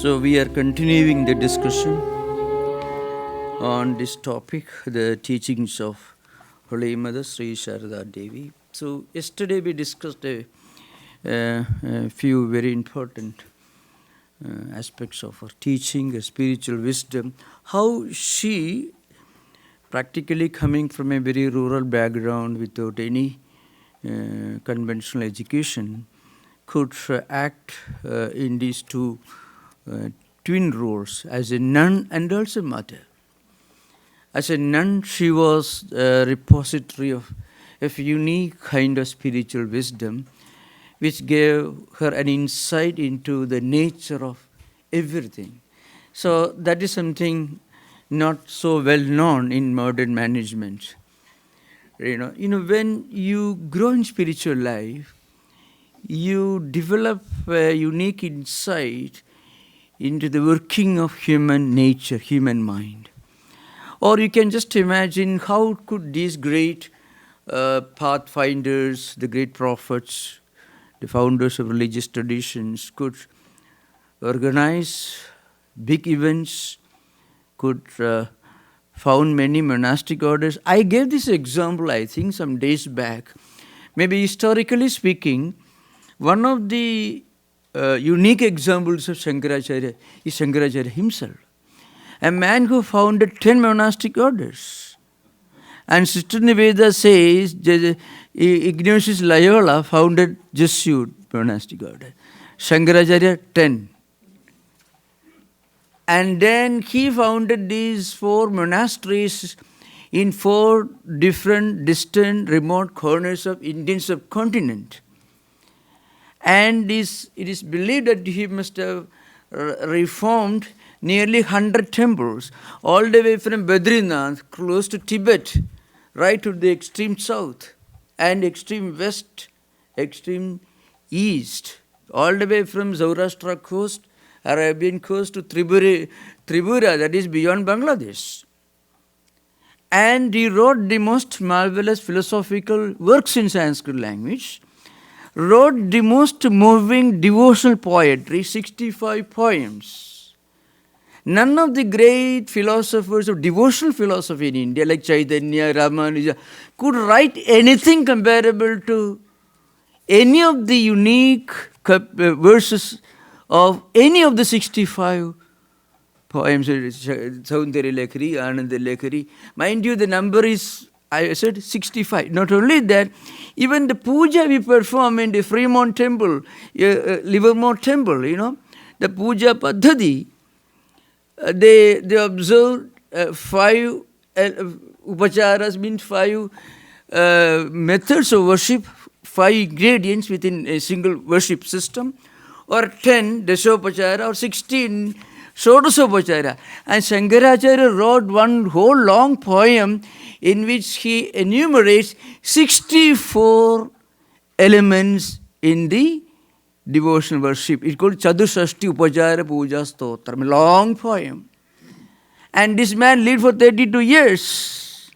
So we are continuing the discussion on this topic, the teachings of Olema Sri Sharada Devi. So yesterday we discussed a few very important aspects of her teaching, her spiritual wisdom, how she, practically coming from a very rural background without any conventional education, could act in these two twin roles as a nun and also mother. As a nun, she was a repository of a unique kind of spiritual wisdom, which gave her an insight into the nature of everything. So that is something not so well known in modern management. You know, when you grow in spiritual life, you develop a unique insight into the working of human nature, human mind. Or you can just imagine how could these great pathfinders, the great prophets, the founders of religious traditions could organize big events, could found many monastic orders. I gave this example, I think, some days back. Maybe historically speaking, one of the unique examples of Shankaracharya is Shankaracharya himself, a man who founded 10 monastic orders. And Sister Niveda says Ignatius Loyola founded Jesuit monastic order. Shankaracharya 10. And then he founded these 4 monasteries in 4 different distant remote corners of Indian subcontinent. And it is believed that he must have reformed nearly 100 temples, all the way from Badrinath, close to Tibet, right to the extreme south, and extreme west, extreme east, all the way from Zoroastrian coast, Arabian coast to Tripura, that is beyond Bangladesh. And he wrote the most marvelous philosophical works in Sanskrit language, wrote the most moving devotional poetry, 65 poems. None of the great philosophers of devotional philosophy in India, like Chaitanya, Ramakrishna, could write anything comparable to any of the unique verses of any of the 65 poems, Saundari Lekhari, Ananda Lekhari. Mind you, the number is, I said 65. Not only that, even the puja we perform in the Fremont Temple, Livermore Temple, the puja paddhati, they observe 5 upacharas, means 5 methods of worship, 5 ingredients within a single worship system, or 10 Dashopachara, or 16 Shodasopachara. And Shankaracharya wrote one whole long poem in which he enumerates 64 elements in the devotional worship. It's called Chadushashti Upachara Puja Stotram, a long poem. And this man lived for 32 years.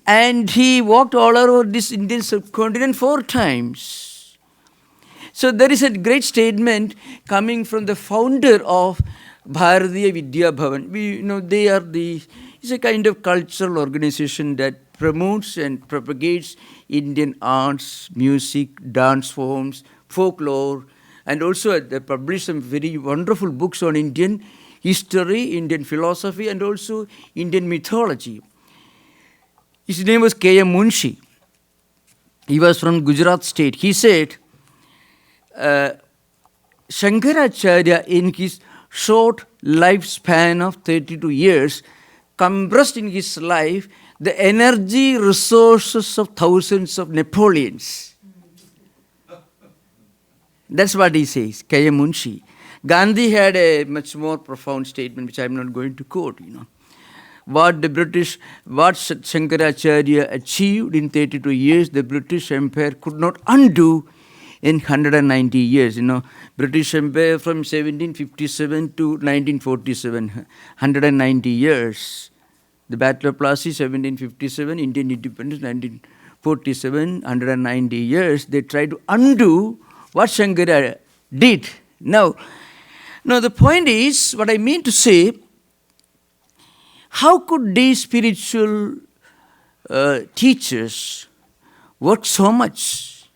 And he walked all over this Indian subcontinent 4 times. So there is a great statement coming from the founder of Bharatiya Vidya Bhavan. It's a kind of cultural organization that promotes and propagates Indian arts, music, dance forms, folklore, and also they publish some very wonderful books on Indian history, Indian philosophy, and also Indian mythology. His name was K.M. Munshi. He was from Gujarat state. He said, Shankaracharya, in his short lifespan of 32 years, compressed in his life the energy resources of thousands of Napoleons. That's what he says, K.M. Munshi. Gandhi had a much more profound statement, which I'm not going to quote, What Shankaracharya achieved in 32 years, the British Empire could not undo in 190 years. British Empire from 1757 to 1947, 190 years. The Battle of Plassey, 1757, Indian independence, 1947, 190 years. They tried to undo what Shankara did. Now, Now the point is, what I mean to say, how could these spiritual teachers work so much?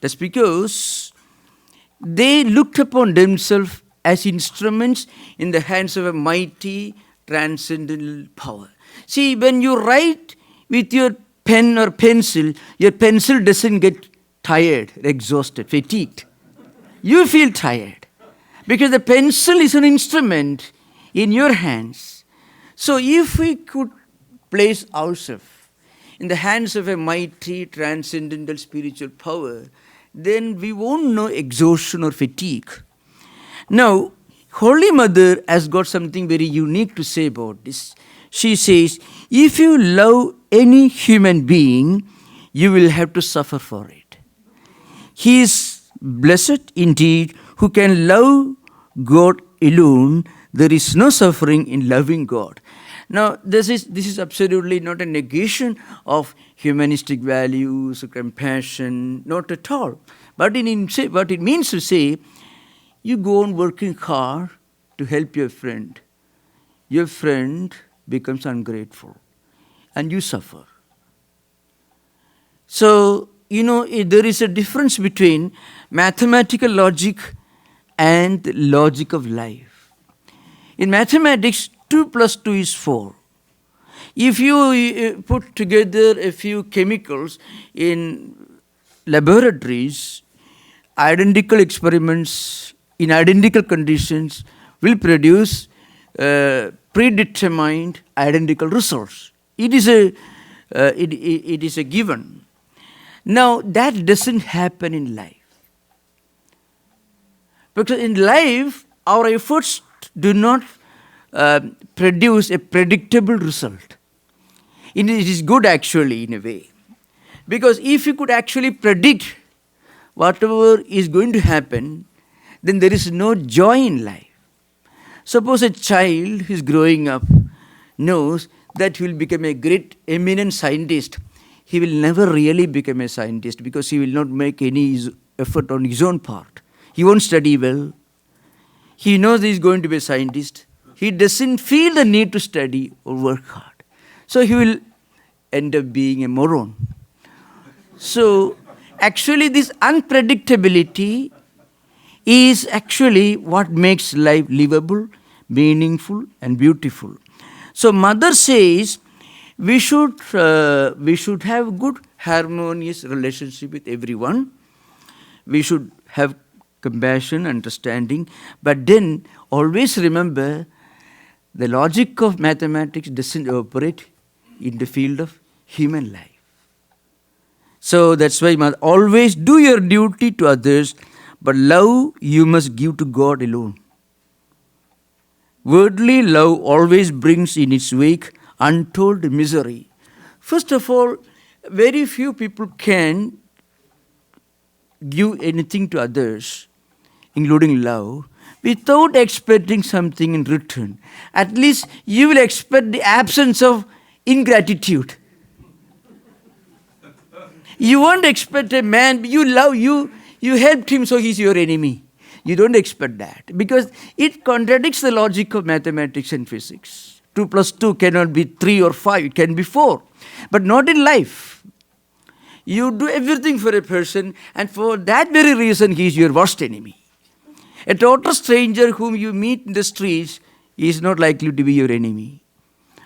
That's because they looked upon themselves as instruments in the hands of a mighty transcendental power. See, when you write with your pen or pencil, your pencil doesn't get tired, exhausted, fatigued. You feel tired because the pencil is an instrument in your hands. So if we could place ourselves in the hands of a mighty transcendental spiritual power, then we won't know exhaustion or fatigue. Now, Holy Mother has got something very unique to say about this. She says, if you love any human being, you will have to suffer for it. He is blessed indeed who can love God alone. There is no suffering in loving God. Now, this is absolutely not a negation of humanistic values or compassion, not at all. But what it means to say, you go on working hard to help your friend. Your friend becomes ungrateful and you suffer. So, there is a difference between mathematical logic and the logic of life. In mathematics, 2 plus 2 is 4. If you put together a few chemicals in laboratories, identical experiments in identical conditions will produce predetermined identical results. It is a given. Now, that doesn't happen in life. Because in life, our efforts do not produce a predictable result. It is good actually in a way. Because if you could actually predict whatever is going to happen, then there is no joy in life. Suppose a child who is growing up knows that he will become a great eminent scientist. He will never really become a scientist because he will not make any effort on his own part. He won't study well. He knows he is going to be a scientist. He doesn't feel the need to study or work hard. So he will end up being a moron. So actually this unpredictability is actually what makes life livable, meaningful and beautiful. So Mother says we should have good harmonious relationship with everyone. We should have compassion, understanding, but then always remember the logic of mathematics doesn't operate in the field of human life. So that's why Mother, always do your duty to others, but love you must give to God alone. Worldly love always brings in its wake untold misery. First of all, very few people can give anything to others, including love, without expecting something in return. At least you will expect the absence of ingratitude. You won't expect a man, you love, you helped him so he's your enemy. You don't expect that because it contradicts the logic of mathematics and physics. 2 plus 2 cannot be 3 or 5, it can be 4. But not in life. You do everything for a person and for that very reason he is your worst enemy. A total stranger whom you meet in the streets is not likely to be your enemy.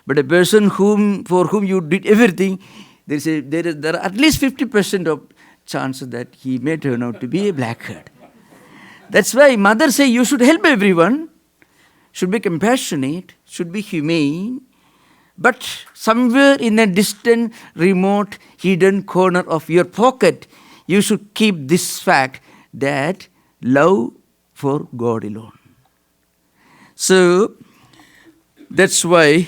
But a person for whom you did everything, there are at least 50% of chances that he may turn out to be a blackguard. That's why Mother says you should help everyone, should be compassionate, should be humane, but somewhere in a distant, remote, hidden corner of your pocket, you should keep this fact that love for God alone. So that's why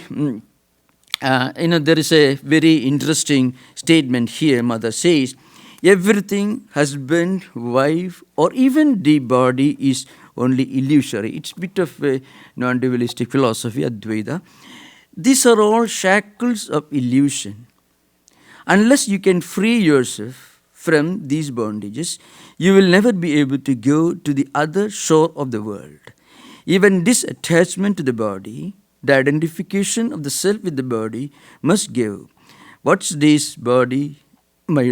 there is a very interesting statement here. Mother says, everything, husband, wife, or even the body is only illusory. It's a bit of a non-dualistic philosophy, Advaita. These are all shackles of illusion. Unless you can free yourself from these bondages, you will never be able to go to the other shore of the world. Even this attachment to the body, the identification of the self with the body, must give. What's this body, my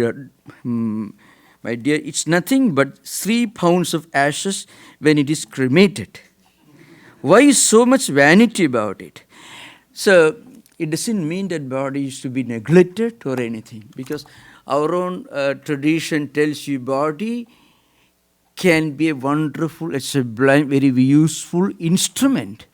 dear? It's nothing but 3 pounds of ashes when it is cremated. Why so much vanity about it? So it doesn't mean that body is to be neglected or anything, because our own tradition tells you body can be a wonderful, a sublime, very useful instrument.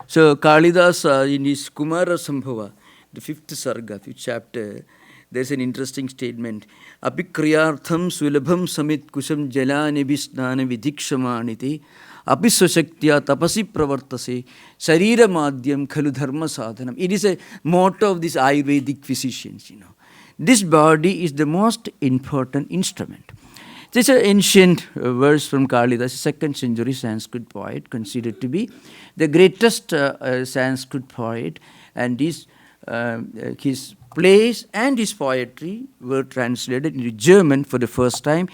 So Kalidasa in his Kumara Sambhava, the 5th Sarga, 5th chapter, there's an interesting statement. Apikriyartham sulabham samit kusam jalani visnana vidhikshamaniti apisvasaktya tapasi pravartase sarira madhyam khalu dharma sadhanam. It is a motto of these Ayurvedic physicians, This body is the most important instrument. This is an ancient verse from Kalidas, 2nd century Sanskrit poet, considered to be the greatest Sanskrit poet, and his plays and his poetry were translated into German for the first time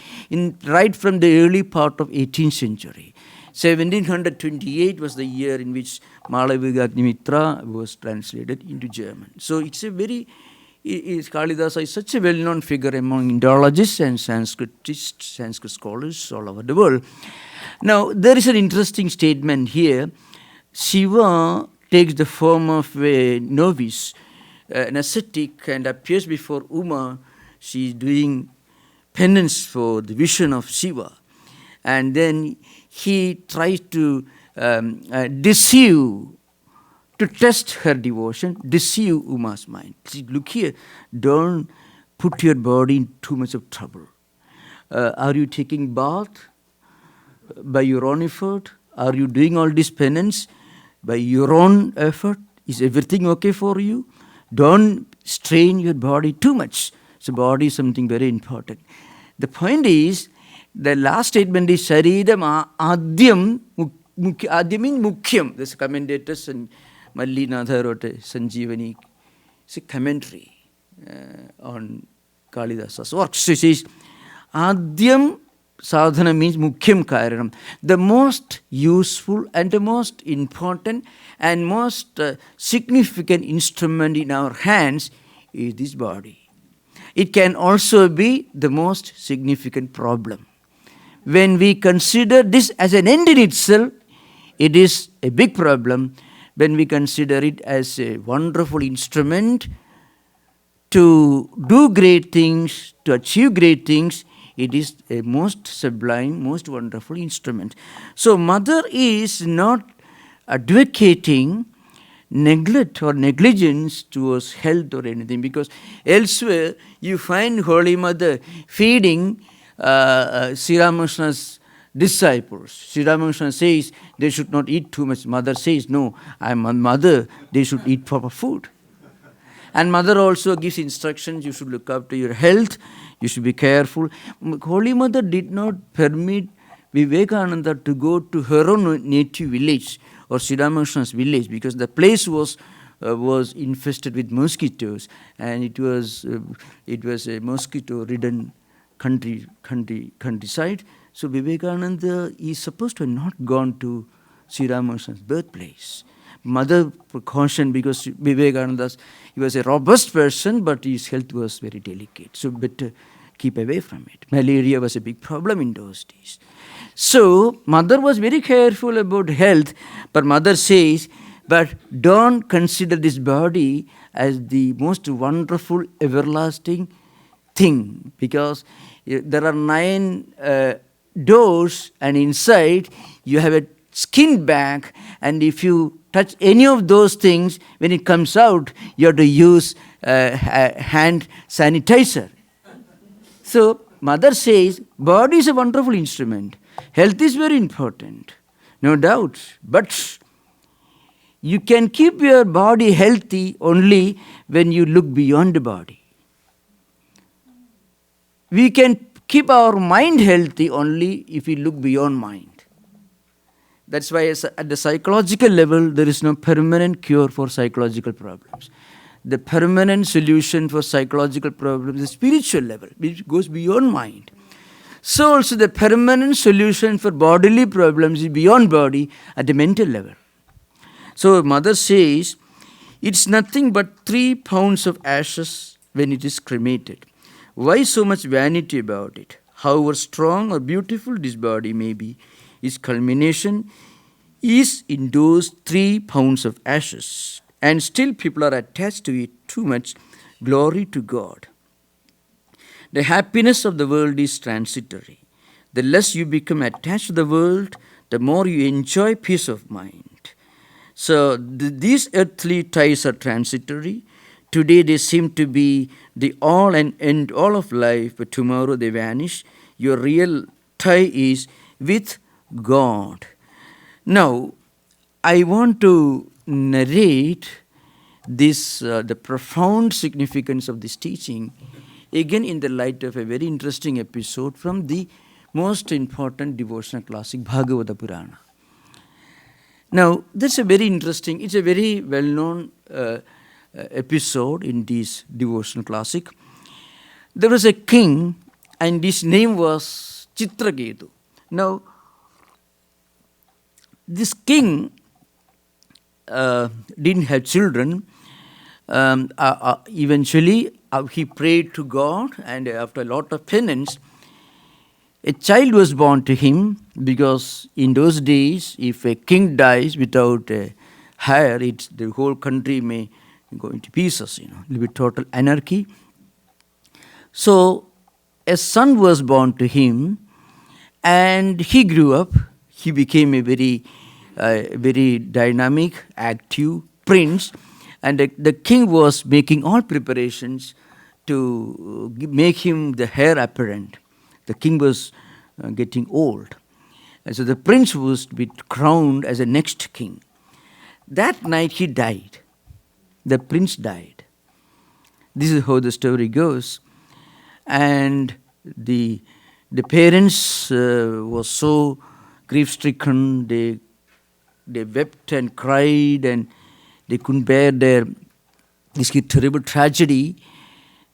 right from the early part of 18th century. 1728 was the year in which Malavika was translated into German. So it's a very, Kalidasa is such a well-known figure among Indologists and Sanskritists, Sanskrit scholars all over the world. Now, there is an interesting statement here. Shiva takes the form of a novice, an ascetic, and appears before Uma. She is doing penance for the vision of Shiva. And then he tries to deceive, to test her devotion, deceive Uma's mind. See, look here, don't put your body in too much of trouble. Are you taking bath by your own effort? Are you doing all this penance by your own effort? Is everything okay for you? Don't strain your body too much. So body is something very important. The point is, the last statement is Sharidam Adyam, Adyam means Mukhyam. There's commentators, and Mallinatha wrote a Sanjeevani. It's a commentary on Kalidasa's works. So it says, Adyam sadhana means Mukhyam Karanam. The most useful and the most important and most significant instrument in our hands is this body. It can also be the most significant problem. When we consider this as an end in itself, it is a big problem. When we consider it as a wonderful instrument to do great things, to achieve great things, it is a most sublime, most wonderful instrument. So Mother is not advocating neglect or negligence towards health or anything, because elsewhere you find Holy Mother feeding Sri Ramakrishna's disciples. Sri Ramakrishna says they should not eat too much. Mother says, no, I am a mother, they should eat proper food. And Mother also gives instructions, you should look after your health, you should be careful. Holy Mother did not permit Vivekananda to go to her own native village or Sri Ramakrishna's village, because the place was infested with mosquitoes, and it was a mosquito-ridden countryside. So Vivekananda is supposed to have not gone to Sri Ramakrishna's birthplace. Mother precaution, because Vivekananda, he was a robust person, but his health was very delicate. So better keep away from it. Malaria was a big problem in those days. So Mother was very careful about health, but Mother says, but don't consider this body as the most wonderful, everlasting thing, because there are 9 doors, and inside you have a skin bag, and if you touch any of those things, when it comes out, you have to use hand sanitizer. So Mother says, body is a wonderful instrument. Health is very important, no doubt. But you can keep your body healthy only when you look beyond the body. We can keep our mind healthy only if we look beyond mind. That's why at the psychological level, there is no permanent cure for psychological problems. the permanent solution for psychological problems is spiritual level, which goes beyond mind. So also the permanent solution for bodily problems is beyond body at the mental level. So mother says, it's nothing but 3 pounds of ashes when it is cremated. Why so much vanity about it? However strong or beautiful this body may be, its culmination is in those 3 pounds of ashes. And still people are attached to it too much. Glory to God. The happiness of the world is transitory. The less you become attached to the world, the more you enjoy peace of mind. So these earthly ties are transitory. Today they seem to be the all and end all of life, but tomorrow they vanish. Your real tie is with God. Now, I want to narrate this, the profound significance of this teaching, again in the light of a very interesting episode from the most important devotional classic, Bhagavata Purana. Now, that's a very interesting, it's a very well-known episode in this devotional classic. There was a king, and his name was Chitraketu. Now, this king didn't have children. Eventually, he prayed to God, and after a lot of penance, a child was born to him, because in those days, if a king dies without a heir, the whole country may go into pieces, it will be total anarchy. So a son was born to him, and he grew up. He became a very dynamic, active prince, and the king was making all preparations to make him the heir apparent. The king was getting old. And so the prince was to be crowned as the next king. That night he died. The prince died. This is how the story goes. And the parents were so grief-stricken. They wept and cried, and they couldn't bear this terrible tragedy.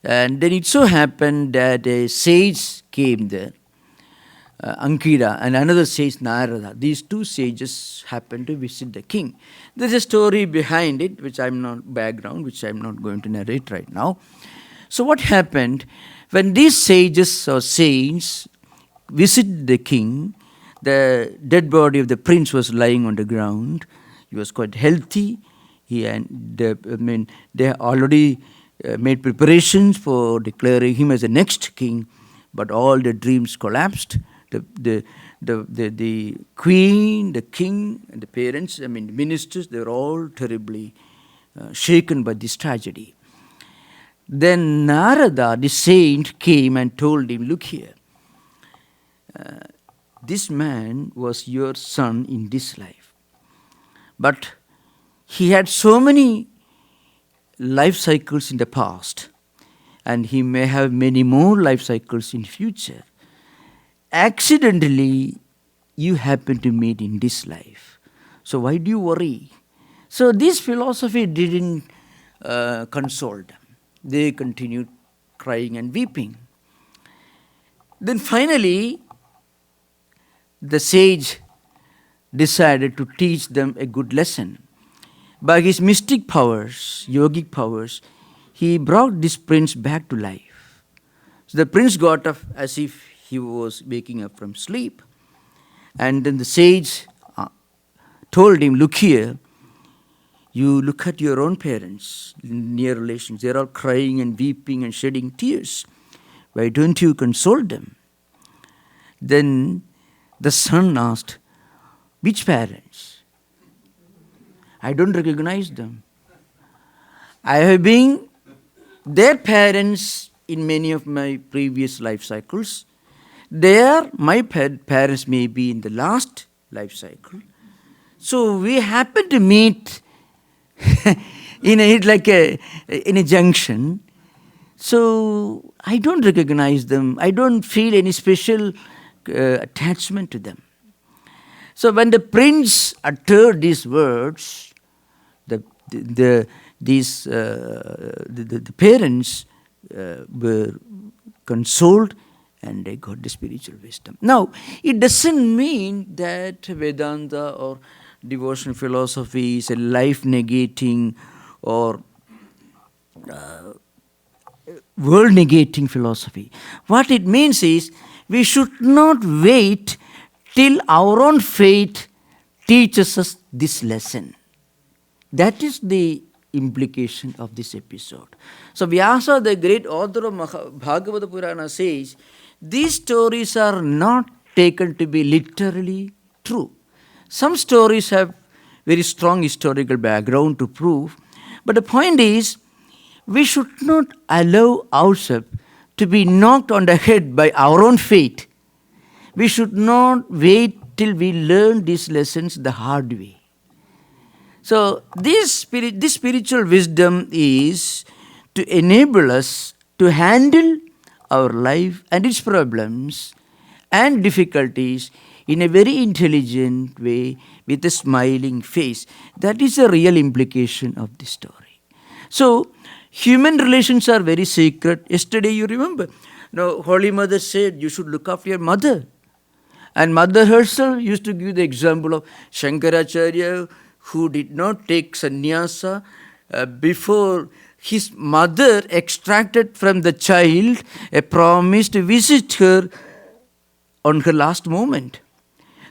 And then it so happened that a sage came there, Ankira, and another sage, Narada. These two sages happened to visit the king. There's a story behind it, which I'm not going to narrate right now. So what happened, when these sages or saints visited the king, the dead body of the prince was lying on the ground. He was quite healthy. They already made preparations for declaring him as the next king, but all the dreams collapsed. The queen, the king, and the parents, the ministers, they were all terribly shaken by this tragedy. Then Narada, the saint, came and told him, look here, this man was your son in this life, but he had so many life cycles in the past, and he may have many more life cycles in future. Accidentally, you happen to meet in this life. So why do you worry? So this philosophy didn't console them. They continued crying and weeping. Then finally, the sage decided to teach them a good lesson. By his mystic powers, yogic powers, he brought this prince back to life. So the prince got up as if he was waking up from sleep. And then the sage told him, look here, you look at your own parents, near relations, they're all crying and weeping and shedding tears. Why don't you console them? Then the son asked, which parents? I don't recognize them. I have been their parents in many of my previous life cycles. My parents may be in the last life cycle. So we happen to meet in a junction. So I don't recognize them. I don't feel any special attachment to them. So when the prince uttered these words, the these the parents were consoled and they got the spiritual wisdom. Now, it doesn't mean that Vedanta or devotional philosophy is a life-negating or world-negating philosophy. What it means is we should not wait till our own fate teaches us this lesson. That is the implication of this episode. So Vyasa, the great author of Bhagavata Purana, says these stories are not taken to be literally true. Some stories have very strong historical background to prove, but the point is we should not allow ourselves to be knocked on the head by our own fate. We should not wait till we learn these lessons the hard way. So this spiritual wisdom is to enable us to handle our life and its problems and difficulties in a very intelligent way with a smiling face. That is the real implication of this story. So human relations are very sacred. Yesterday you remember, Holy Mother said you should look after your mother. And Mother herself used to give the example of Shankaracharya, who did not take sannyasa before his mother extracted from the child a promise to visit her on her last moment.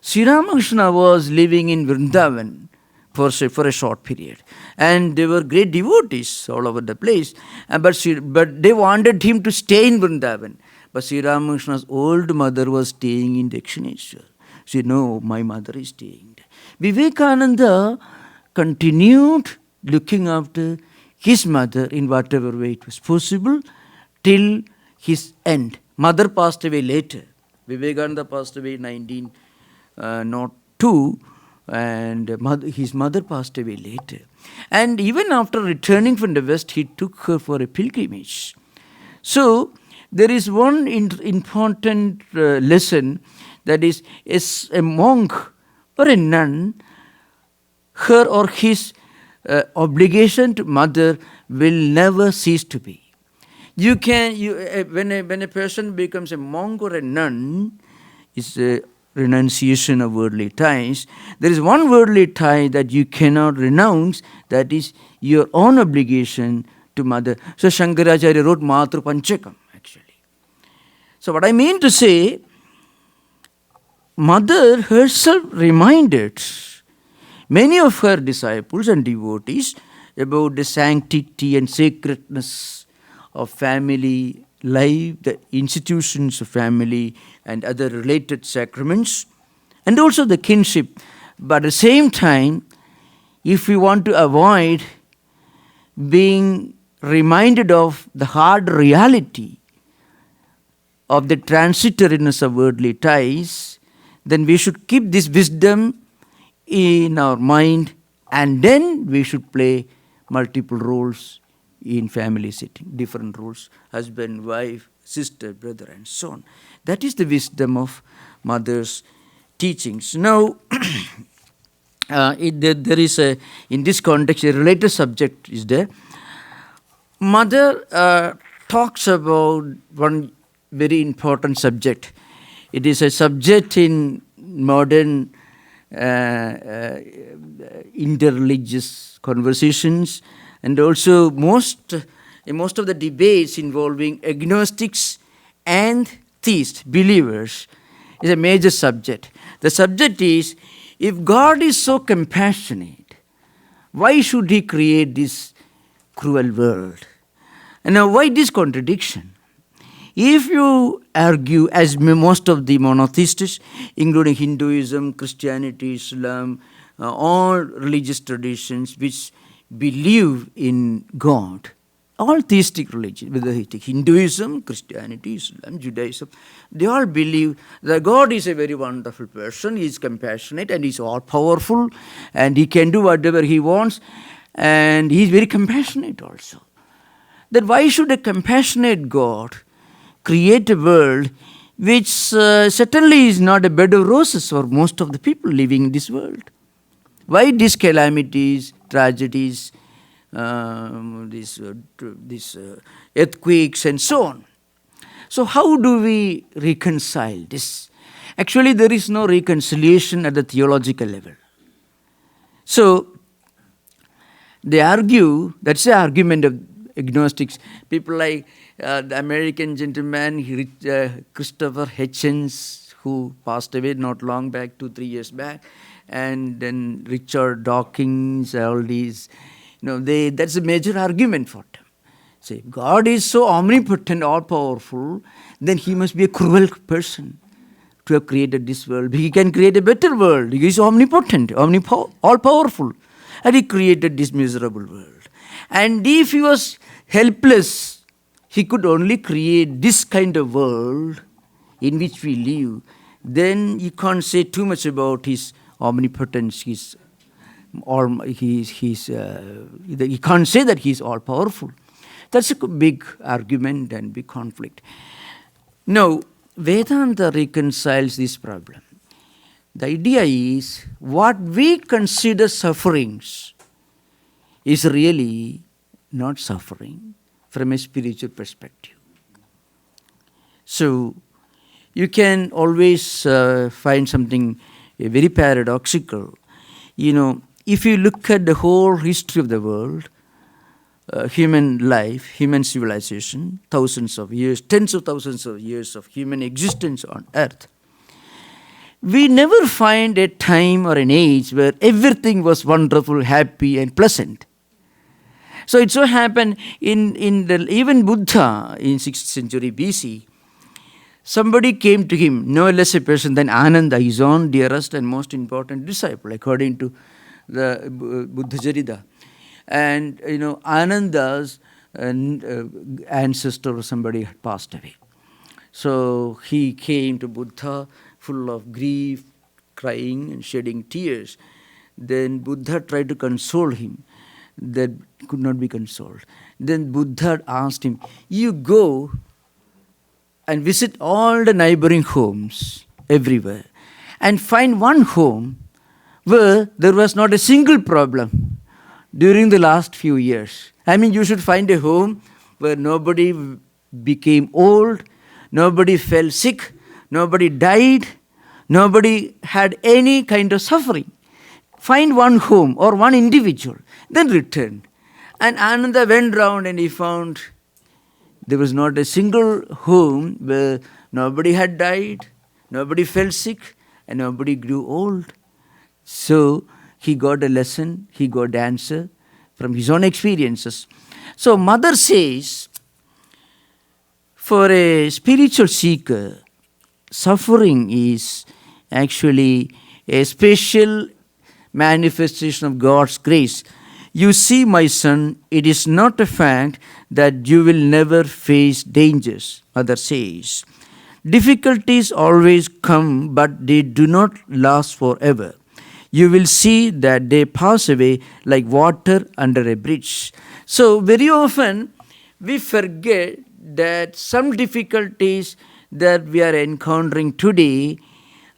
Sri Ramakrishna was living in Vrindavan for a short period, and there were great devotees all over the place, but they wanted him to stay in Vrindavan. But Sri Ramakrishna's old mother was staying in Dakshineshwar. She said, no, my mother is staying there. Vivekananda continued looking after his mother in whatever way it was possible till his end. Mother passed away later. Vivekananda passed away in 1902, and his mother passed away later. And even after returning from the West, he took her for a pilgrimage. So there is one important lesson, that is a monk or a nun, her or his obligation to mother will never cease to be. When a person becomes a monk or a nun, it's a renunciation of worldly ties. There is one worldly tie that you cannot renounce, that is your own obligation to mother. So Shankaracharya wrote Matru Panchakam actually. So what I mean to say, Mother herself reminded many of her disciples and devotees about the sanctity and sacredness of family life, the institutions of family and other related sacraments, and also the kinship. But at the same time, if we want to avoid being reminded of the hard reality of the transitoriness of worldly ties, then we should keep this wisdom in our mind, and then we should play multiple roles in family setting, different roles, husband, wife, sister, brother, and so on. That is the wisdom of Mother's teachings. Now, there is in this context, a related subject is there. Mother talks about one very important subject. It is a subject in modern interreligious conversations, and also most of the debates involving agnostics and theists, believers, is a major subject. The subject is, if God is so compassionate, why should He create this cruel world? And now, why this contradiction? If you argue, as most of the monotheists, including Hinduism, Christianity, Islam, all religious traditions which believe in God, all theistic religions, whether it is Hinduism, Christianity, Islam, Judaism, they all believe that God is a very wonderful person, He is compassionate and He is all powerful and He can do whatever He wants, and He is very compassionate also. Then why should a compassionate God create a world which certainly is not a bed of roses for most of the people living in this world? Why these calamities, tragedies, these earthquakes and so on. So how do we reconcile this? Actually, there is no reconciliation at the theological level. So they argue, that's the argument of agnostics. People like the American gentleman, Christopher Hitchens, who passed away not long back, 2-3 years back, and then Richard Dawkins, all these, that's a major argument for them. Say, God is so omnipotent, all-powerful, then he must be a cruel person to have created this world. He can create a better world. He is omnipotent, all-powerful. And he created this miserable world. And if he was helpless, he could only create this kind of world in which we live. Then you can't say too much about his omnipotence. You can't say that he is all-powerful. That's a big argument and big conflict. Now, Vedanta reconciles this problem. The idea is what we consider sufferings is really not suffering from a spiritual perspective. So, you can always find something very paradoxical. If you look at the whole history of the world, human life, human civilization, thousands of years, tens of thousands of years of human existence on earth, we never find a time or an age where everything was wonderful, happy and pleasant. So it so happened even Buddha in 6th century BC, somebody came to him, no less a person than Ananda, his own dearest and most important disciple, according to the Buddha Jarida. And Ananda's ancestor or somebody had passed away. So he came to Buddha full of grief, crying and shedding tears. Then Buddha tried to console him. That could not be consoled. Then Buddha asked him, you go and visit all the neighboring homes everywhere and find one home where there was not a single problem during the last few years. You should find a home where nobody became old, nobody fell sick, nobody died, nobody had any kind of suffering. Find one home or one individual, then return. And Ananda went round and he found there was not a single home where nobody had died, nobody fell sick, and nobody grew old. So he got a lesson, he got the answer from his own experiences. So Mother says, for a spiritual seeker, suffering is actually a special manifestation of God's grace. You see, my son, it is not a fact that you will never face dangers, Mother says. Difficulties always come, but they do not last forever. You will see that they pass away like water under a bridge. So very often we forget that some difficulties that we are encountering today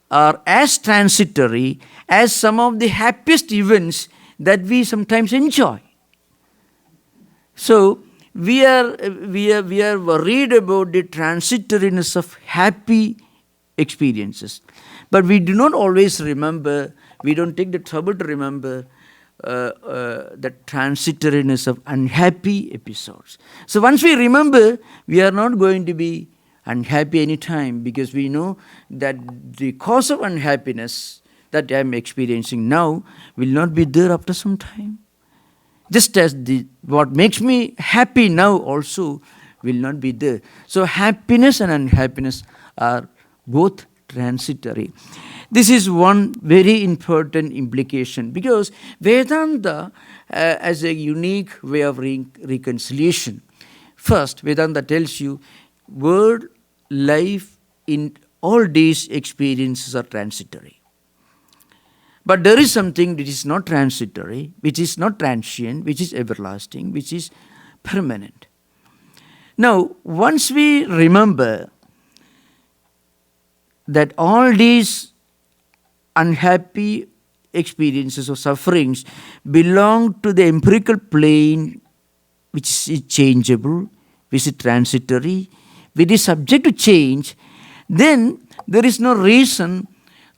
are as transitory as some of the happiest events that we sometimes enjoy. So we are worried about the transitoriness of happy experiences, but we do not always remember. We don't take the trouble to remember the transitoriness of unhappy episodes. So once we remember, we are not going to be unhappy anytime, because we know that the cause of unhappiness that I am experiencing now will not be there after some time. Just as what makes me happy now also will not be there. So happiness and unhappiness are both transitory. This is one very important implication, because Vedanta has a unique way of reconciliation. First, Vedanta tells you world, life, in all these experiences are transitory. But there is something that is not transitory, which is not transient, which is everlasting, which is permanent. Now, once we remember that all these unhappy experiences or sufferings belong to the empirical plane, which is changeable, which is transitory, which is subject to change, then there is no reason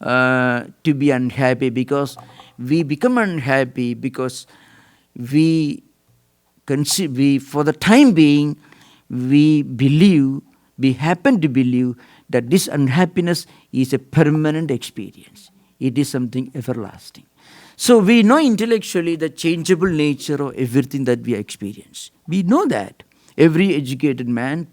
to be unhappy, because we become unhappy because we for the time being, we happen to believe that this unhappiness is a permanent experience. It is something everlasting. So we know intellectually the changeable nature of everything that we experience. We know that. Every educated man,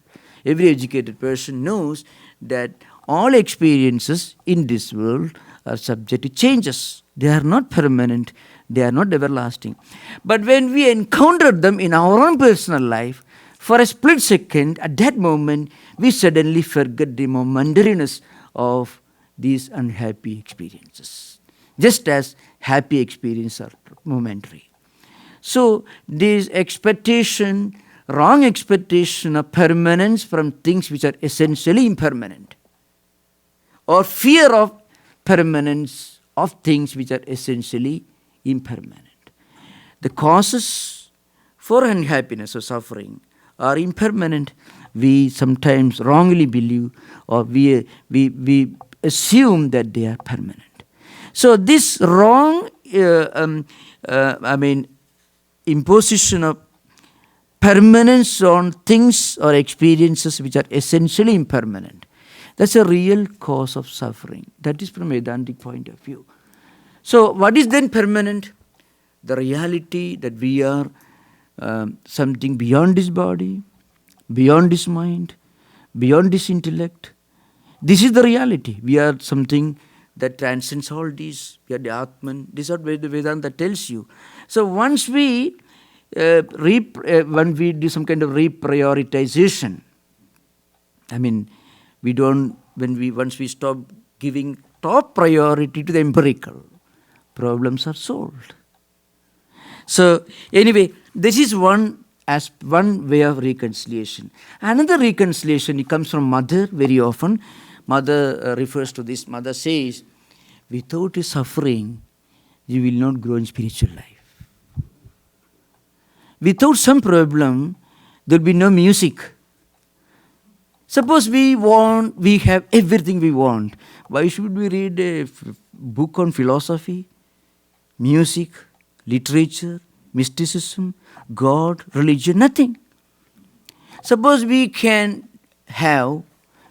every educated person knows that all experiences in this world are subject to changes. They are not permanent. They are not everlasting. But when we encounter them in our own personal life, for a split second, at that moment, we suddenly forget the momentariness of these unhappy experiences, just as happy experiences are momentary. So this expectation, wrong expectation of permanence from things which are essentially impermanent, or fear of permanence of things which are essentially impermanent. The causes for unhappiness or suffering are impermanent. We sometimes wrongly believe, or we assume that they are permanent. So this wrong, imposition of permanence on things or experiences which are essentially impermanent, that's a real cause of suffering. That is from a Vedantic point of view. So what is then permanent? The reality that we are something beyond this body, beyond this mind, beyond this intellect. This is the reality. We are something that transcends all these. We are the Atman. This is what Vedanta tells you. So once we when we do some kind of reprioritization, once we stop giving top priority to the empirical, problems are solved. So anyway, this is one way of reconciliation. Another reconciliation, it comes from mother very often. Mother refers to this. Mother says, without suffering, you will not grow in spiritual life. Without some problem, there will be no music. Suppose we have everything we want. Why should we read a book on philosophy, music, literature, mysticism, God, religion? Nothing. Suppose we can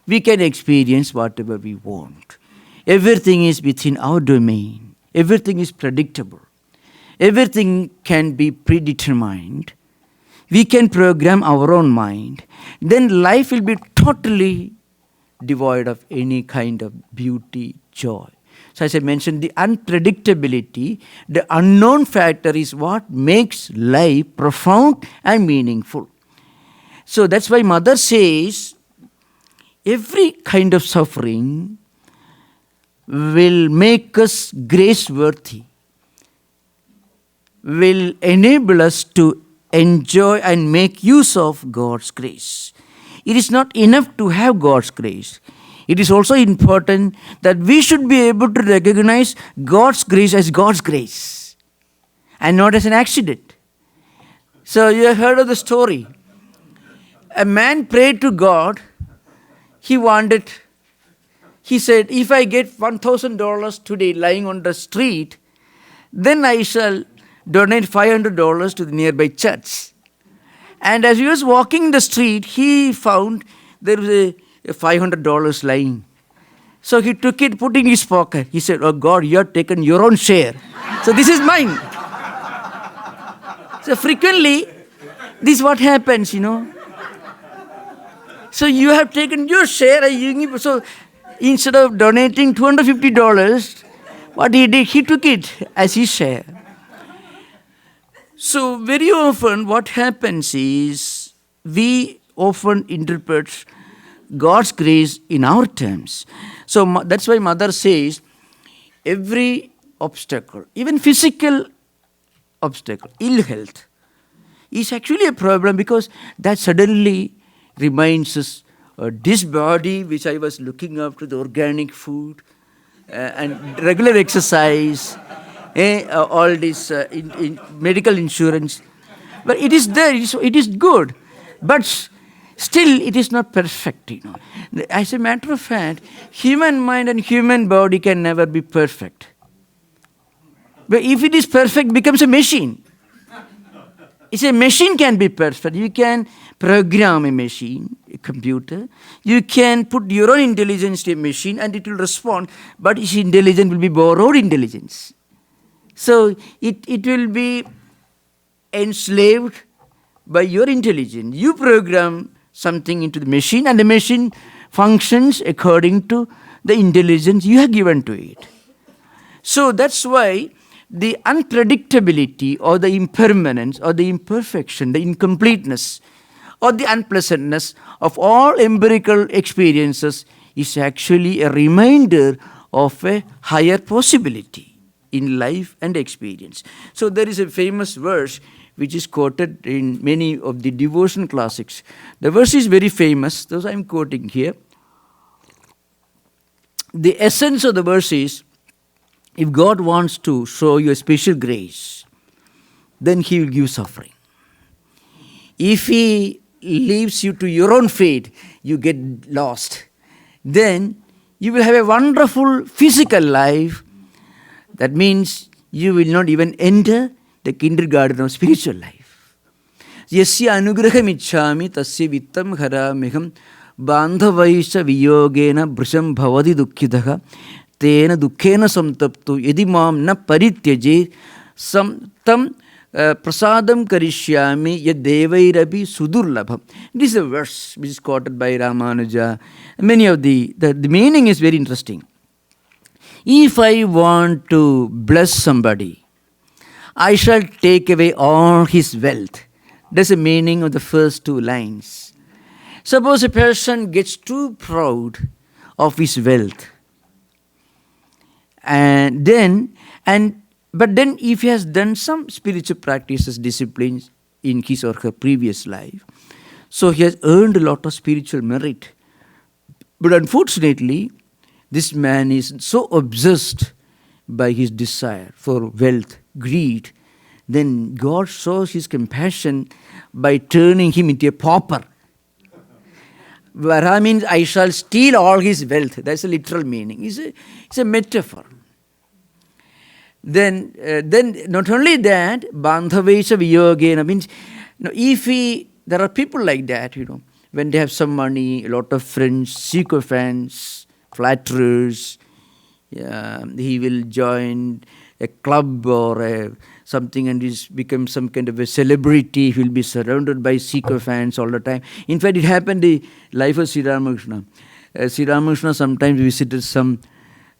experience whatever we want. Everything is within our domain. Everything is predictable. Everything can be predetermined. We can program our own mind. Then life will be totally devoid of any kind of beauty, joy. So as I mentioned, the unpredictability, the unknown factor is what makes life profound and meaningful. So that's why Mother says, every kind of suffering will make us grace-worthy, will enable us to enjoy and make use of God's grace. It is not enough to have God's grace. It is also important that we should be able to recognize God's grace as God's grace and not as an accident. So you have heard of the story. A man prayed to God. He said, if I get $1,000 today lying on the street, then I shall donate $500 to the nearby church. And as he was walking the street, he found there was a $500 lying. So he took it, put in his pocket. He said, oh God, you have taken your own share. So this is mine. So frequently, this is what happens, So you have taken your share. So instead of donating $250, what he did, he took it as his share. So very often what happens is we often interpret God's grace in our terms. So that's why Mother says every obstacle, even physical obstacle, ill health, is actually a problem, because that suddenly reminds us this body which I was looking up to, the organic food and regular exercise, all this in medical insurance. But it is there, it is good. But still, it is not perfect, As a matter of fact, human mind and human body can never be perfect. But if it is perfect, it becomes a machine. It's a machine can be perfect. You can program a machine, a computer. You can put your own intelligence to a machine and it will respond, but its intelligence will be borrowed intelligence. So it will be enslaved by your intelligence. You program something into the machine and the machine functions according to the intelligence you have given to it. So that's why the unpredictability or the impermanence or the imperfection, the incompleteness or the unpleasantness of all empirical experiences is actually a reminder of a higher possibility in life and experience. So there is a famous verse which is quoted in many of the devotion classics. The verse is very famous, those I am quoting here. The essence of the verse is, if God wants to show you a special grace, then He will give suffering. If He leaves you to your own fate, you get lost. Then you will have a wonderful physical life. That means you will not even enter the kindergarten of spiritual life. Yasya anugraham ichchami tasya vittam haramiham bandhavaisha viyogena brisham bhavati dukkhidaha tena dukkhena samtaptu yadimam na parityaje tam prasadam karishyami yadevairabi sudurlabham. This is a verse which is quoted by Ramanuja. Many of the meaning is very interesting. If I want to bless somebody, I shall take away all his wealth. That's the meaning of the first two lines. Suppose a person gets too proud of his wealth, but then if he has done some spiritual practices, disciplines in his or her previous life, so he has earned a lot of spiritual merit. But unfortunately, this man is so obsessed by his desire for wealth, greed, then God shows His compassion by turning him into a pauper. Vara means I shall steal all his wealth. That's a literal meaning. It's a metaphor. Then not only that, bandhavesha viyogena means, there are people like that, when they have some money, a lot of friends, sycophants, flatterers, he will join a club or something and he's become some kind of a celebrity. He will be surrounded by sycophants all the time. In fact, it happened in the life of Sri Ramakrishna. Sri Ramakrishna sometimes visited some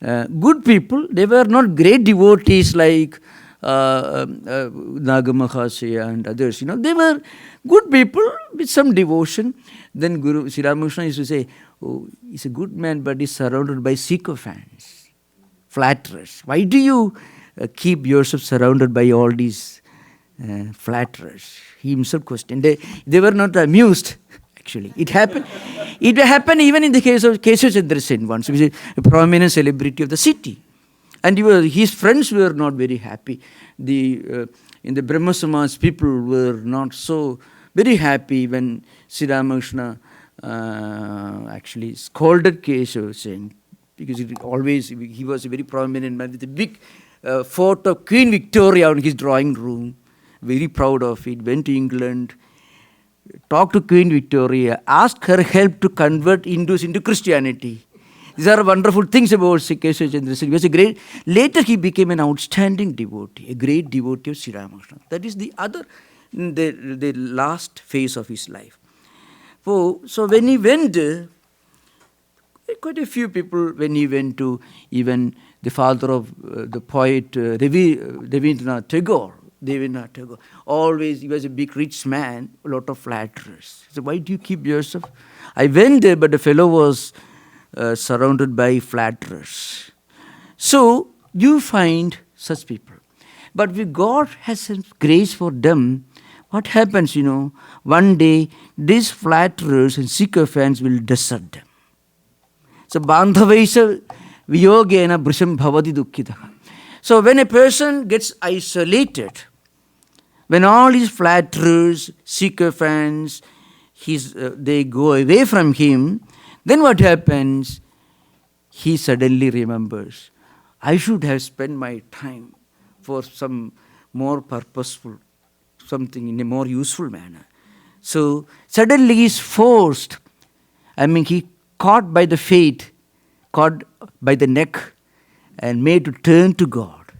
good people. They were not great devotees like Nagamahasaya and others. They were good people with some devotion. Then Guru Sri Ramakrishna used to say, oh, he's a good man, but he's surrounded by sycophants, flatterers. Why do you keep yourself surrounded by all these flatterers? He himself questioned. They were not amused, actually. It happened even in the case of Kesavachandra Sen once, who was a prominent celebrity of the city. And his friends were not very happy. In the Brahma Samaj, people were not so very happy when Sri Ramakrishna actually scolded Kesava Sen, because he was a very prominent man with a big photo of Queen Victoria in his drawing room, very proud of it, went to England, talked to Queen Victoria, asked her help to convert Hindus into Christianity. These are wonderful things about Kesavachandra Sen. He was later he became an outstanding devotee, a great devotee of Sri Ramakrishna. That is the last phase of his life. So when he went, quite a few people, when he went to even the father of the poet Rabindranath Tagore, always, he was a big rich man, a lot of flatterers. So why do you keep yourself? I went there, but the fellow was surrounded by flatterers. So you find such people. But if God has some grace for them, what happens, one day these flatterers and sycophants will desert them. So bandhavaisha viyogena brisham bhavati dukkhidaha. So when a person gets isolated, when all his flatterers, sycophants, they go away from him, then what happens? He suddenly remembers, I should have spent my time for some more purposeful, something in a more useful manner. So suddenly he is forced, he caught by the fate, caught by the neck and made to turn to God.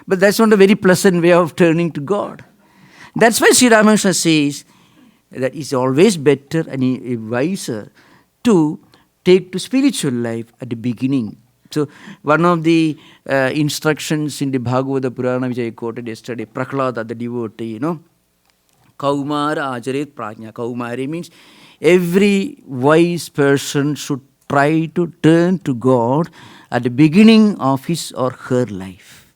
But that's not a very pleasant way of turning to God. That's why Sri Ramakrishna says that it's always better and wiser to take to spiritual life at the beginning. So one of the instructions in the Bhagavata Purana which I quoted yesterday, Prahlada, the devotee, Kaumara Ajaret Prajna. Kaumari means every wise person should try to turn to God at the beginning of his or her life.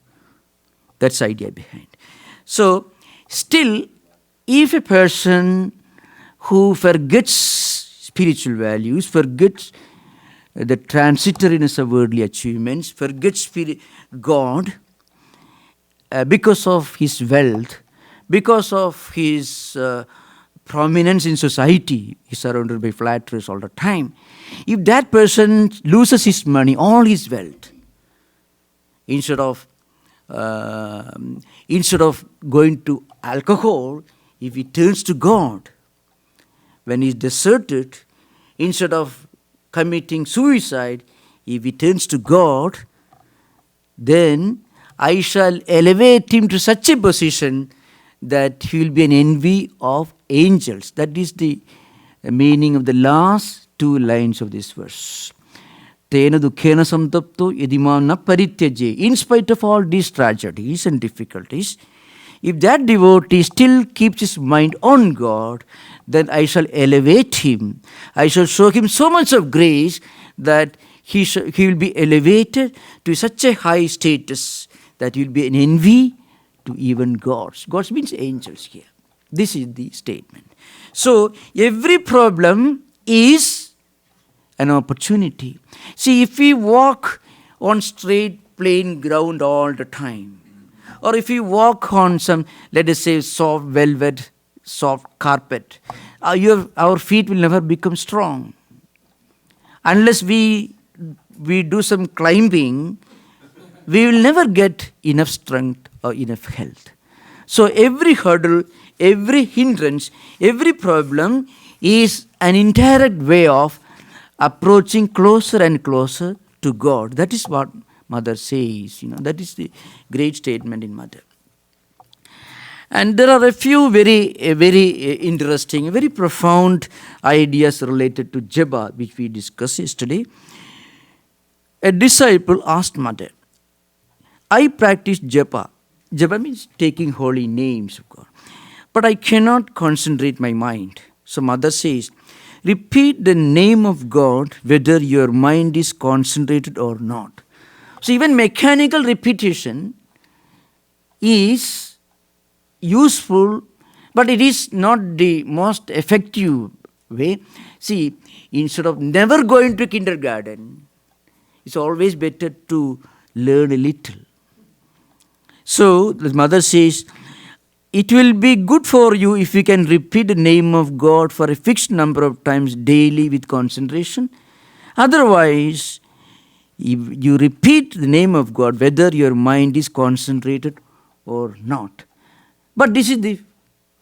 That's the idea behind. So, still, if a person who forgets spiritual values, forgets the transitoriness of worldly achievements, forgets God because of his wealth, because of his prominence in society, he's surrounded by flatterers all the time. If that person loses his money, all his wealth, instead of going to alcohol, if he turns to God, when he's deserted, instead of committing suicide, if he turns to God, then I shall elevate him to such a position that he will be an envy of angels. That is the meaning of the last two lines of this verse. Tena dukhena samtapto yadimam na parityaje. In spite of all these tragedies and difficulties, if that devotee still keeps his mind on God, then I shall elevate him. I shall show him so much of grace that he will be elevated to such a high status that he will be an envy to even gods. Gods means angels here. This is the statement. So every problem is an opportunity. See, if we walk on straight, plain ground all the time, or if we walk on some, let us say, soft velvet, soft carpet, our feet will never become strong. Unless we do some climbing, we will never get enough strength or enough health. So every hurdle, every hindrance, every problem is an indirect way of approaching closer and closer to God. That is what Mother says. That is the great statement in Mother. And there are a few very interesting, very profound ideas related to japa, which we discussed yesterday. A disciple asked Mother, I practice japa. Japa means taking holy names of God. But I cannot concentrate my mind. So Mother says, repeat the name of God whether your mind is concentrated or not. So even mechanical repetition is useful, but it is not the most effective way. See, instead of never going to kindergarten, it's always better to learn a little. So the Mother says, it will be good for you if you can repeat the name of God for a fixed number of times daily with concentration. Otherwise, if you repeat the name of God, whether your mind is concentrated or not. But this is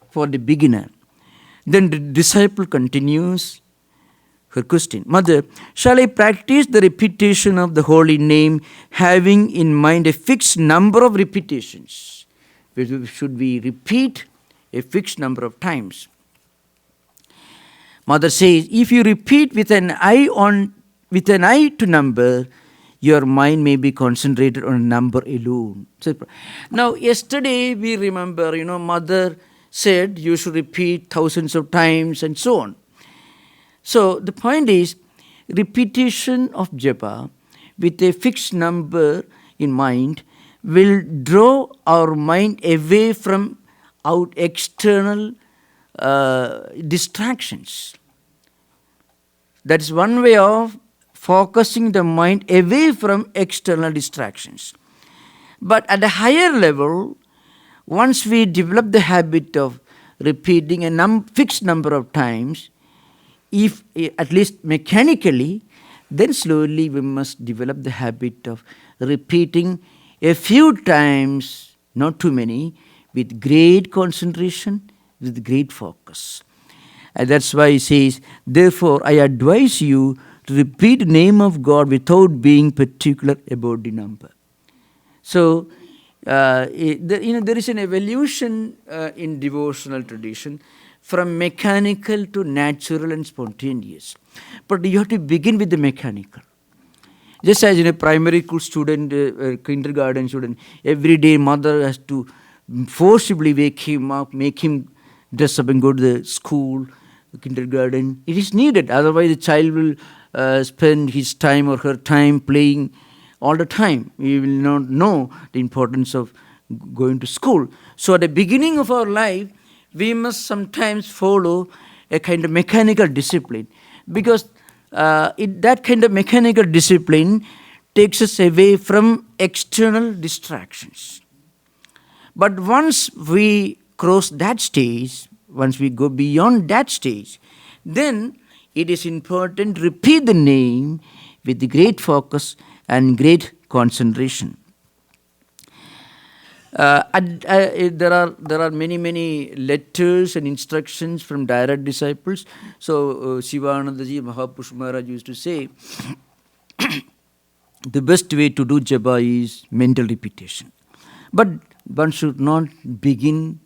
for the beginner. Then the disciple continues her question. Mother, shall I practice the repetition of the holy name having in mind a fixed number of repetitions? Should we repeat a fixed number of times? Mother says, if you repeat with an eye to number, your mind may be concentrated on a number alone. Now, yesterday we remember, Mother said you should repeat thousands of times and so on. So the point is, repetition of japa with a fixed number in mind will draw our mind away from external distractions. That is one way of focusing the mind away from external distractions. But at a higher level, once we develop the habit of repeating a fixed number of times, if at least mechanically, then slowly we must develop the habit of repeating a few times, not too many, with great concentration, with great focus. And that's why he says, therefore I advise you to repeat the name of God without being particular about the number. So, there is an evolution in devotional tradition from mechanical to natural and spontaneous. But you have to begin with the mechanical. Just as in a primary school student, kindergarten student, every day mother has to forcibly wake him up, make him dress up and go to the school, kindergarten. It is needed, otherwise the child will spend his time or her time playing all the time. We will not know the importance of going to school. So at the beginning of our life, we must sometimes follow a kind of mechanical discipline, because that kind of mechanical discipline takes us away from external distractions. But once we cross that stage, once we go beyond that stage, then it is important to repeat the name with the great focus and great concentration. There are many letters and instructions from direct disciples. So Shivanandaji Mahapurush Maharaj used to say, the best way to do japa is mental repetition. But one should not begin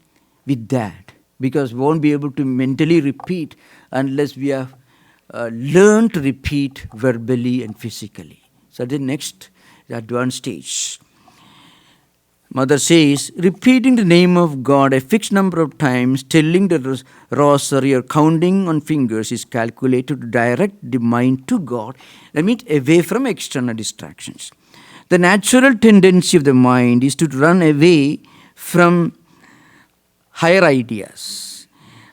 with that, because we won't be able to mentally repeat unless we have learned to repeat verbally and physically. So the next advanced stage. Mother says, repeating the name of God a fixed number of times, telling the rosary or counting on fingers is calculated to direct the mind to God, that means away from external distractions. The natural tendency of the mind is to run away from higher ideas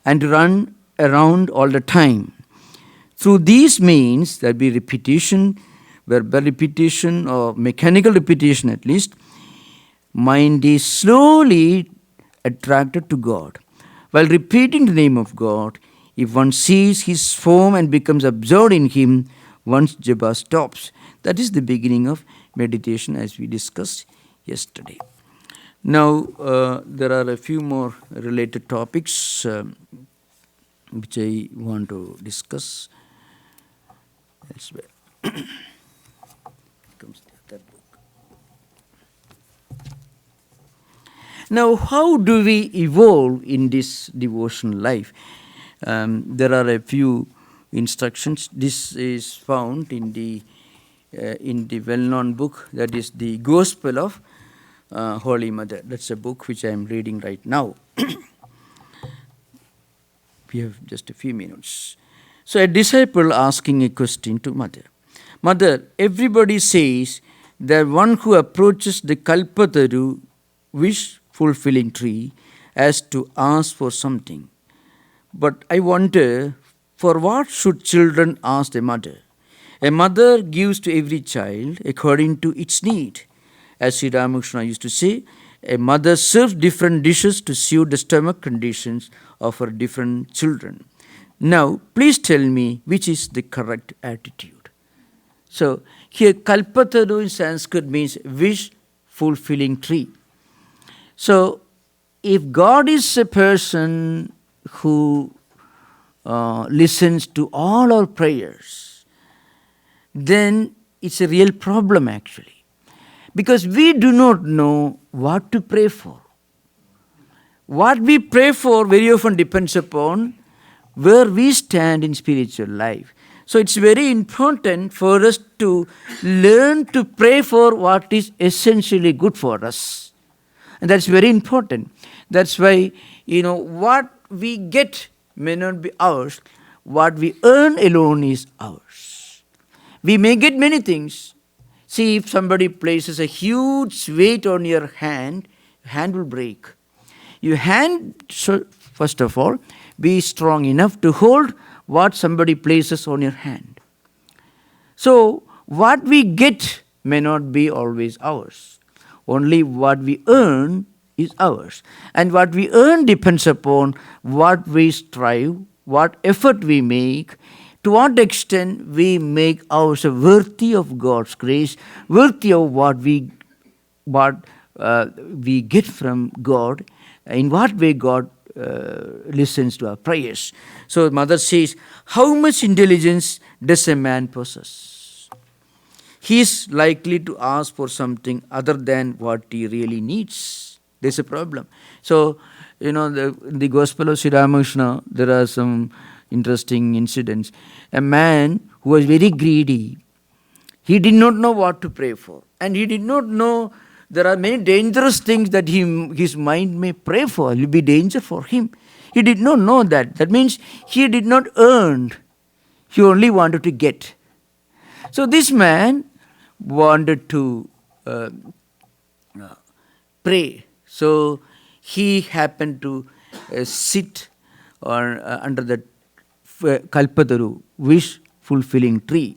and to run around all the time. Through these means, there be repetition, verbal repetition or mechanical repetition at least, mind is slowly attracted to God. While repeating the name of God, if one sees his form and becomes absorbed in him, one's japa stops. That is the beginning of meditation, as we discussed yesterday. Now, there are a few more related topics which I want to discuss elsewhere. Comes that book. Now, how do we evolve in this devotional life? There are a few instructions. This is found in the well-known book, that is the Gospel of Holy Mother. That's a book which I am reading right now. We have just a few minutes. So a disciple asking a question to Mother. Mother, everybody says that one who approaches the Kalpataru wish-fulfilling tree has to ask for something. But I wonder, for what should children ask their mother? A mother gives to every child according to its need. As Sri Ramakrishna used to say, a mother serves different dishes to suit the stomach conditions of her different children. Now, please tell me which is the correct attitude. So, here Kalpataru in Sanskrit means wish-fulfilling tree. So, if God is a person who listens to all our prayers, then it's a real problem actually. Because we do not know what to pray for. What we pray for very often depends upon where we stand in spiritual life. So it's very important for us to learn to pray for what is essentially good for us. And that's very important. That's why, what we get may not be ours. What we earn alone is ours. We may get many things. See, if somebody places a huge weight on your hand will break. Your hand should, first of all, be strong enough to hold what somebody places on your hand. So, what we get may not be always ours. Only what we earn is ours. And what we earn depends upon what we strive, what effort we make, to what extent we make ourselves worthy of God's grace, worthy of what we get from God, in what way God listens to our prayers. So Mother says, how much intelligence does a man possess? He is likely to ask for something other than what he really needs. There's a problem. So, in the Gospel of Sri Ramakrishna, there are some interesting incidents. A man who was very greedy, he did not know what to pray for. And he did not know there are many dangerous things that his mind may pray for. It will be danger for him. He did not know that. That means he did not earn. He only wanted to get. So this man wanted to pray. So he happened to sit under the Kalpataru, wish-fulfilling tree.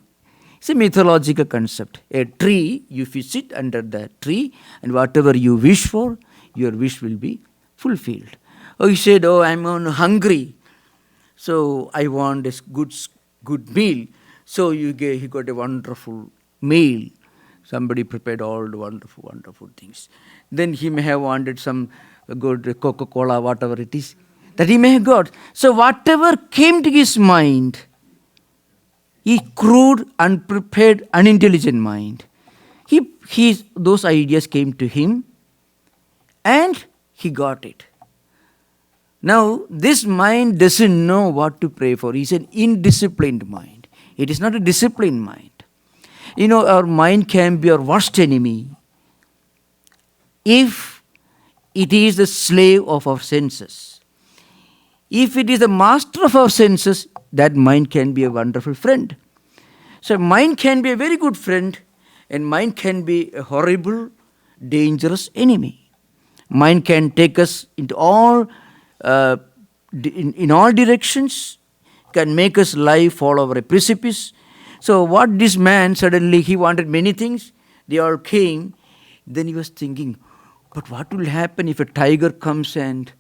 It's a mythological concept. A tree, if you sit under the tree and whatever you wish for, your wish will be fulfilled. Oh, he said, I'm hungry, so I want a good meal. So he got a wonderful meal. Somebody prepared all the wonderful things. Then he may have wanted some good Coca-Cola, whatever it is, that he may have got. So whatever came to his mind, he crude, unprepared, unintelligent mind, those ideas came to him and he got it. Now, this mind doesn't know what to pray for. It's an indisciplined mind. It is not a disciplined mind. Our mind can be our worst enemy if it is the slave of our senses. If it is the master of our senses, that mind can be a wonderful friend. So mind can be a very good friend, and mind can be a horrible, dangerous enemy. Mind can take us into all in all directions, can make us fall over a precipice. So what this man, suddenly he wanted many things, they all came. Then he was thinking, but what will happen if a tiger comes and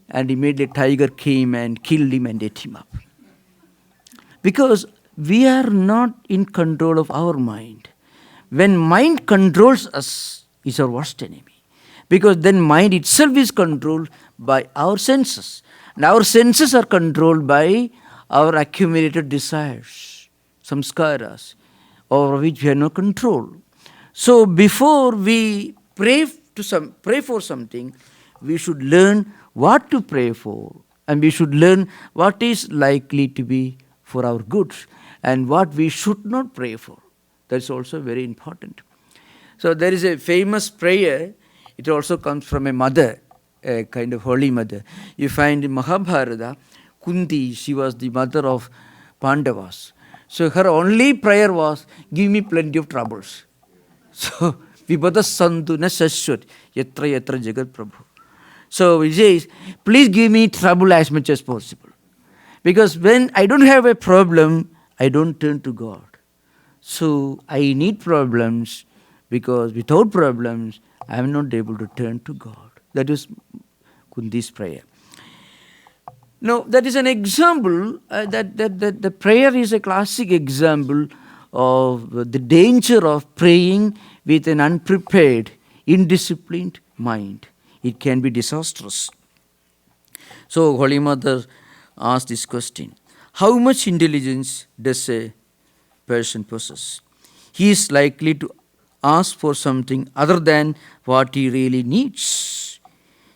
immediately a tiger came and killed him and ate him up? Because we are not in control of our mind. When mind controls us, it's our worst enemy. Because then mind itself is controlled by our senses. And our senses are controlled by our accumulated desires, samskaras, over which we have no control. So before we pray for something, we should learn what to pray for. And we should learn what is likely to be for our good and what we should not pray for. That's also very important. So there is a famous prayer. It also comes from a mother, a kind of holy mother. You find in Mahabharata, Kunti, she was the mother of Pandavas. So her only prayer was, give me plenty of troubles. So, Vibhata Santu na Shashwat, Yatra Yatra Jagat Prabhu. So he says, please give me trouble as much as possible. Because when I don't have a problem, I don't turn to God. So I need problems, because without problems, I am not able to turn to God. That is Kunti's prayer. Now, that is an example, that the prayer is a classic example of the danger of praying with an unprepared, indisciplined mind. It can be disastrous. So, Holy Mother asked this question: how much intelligence does a person possess? He is likely to ask for something other than what he really needs.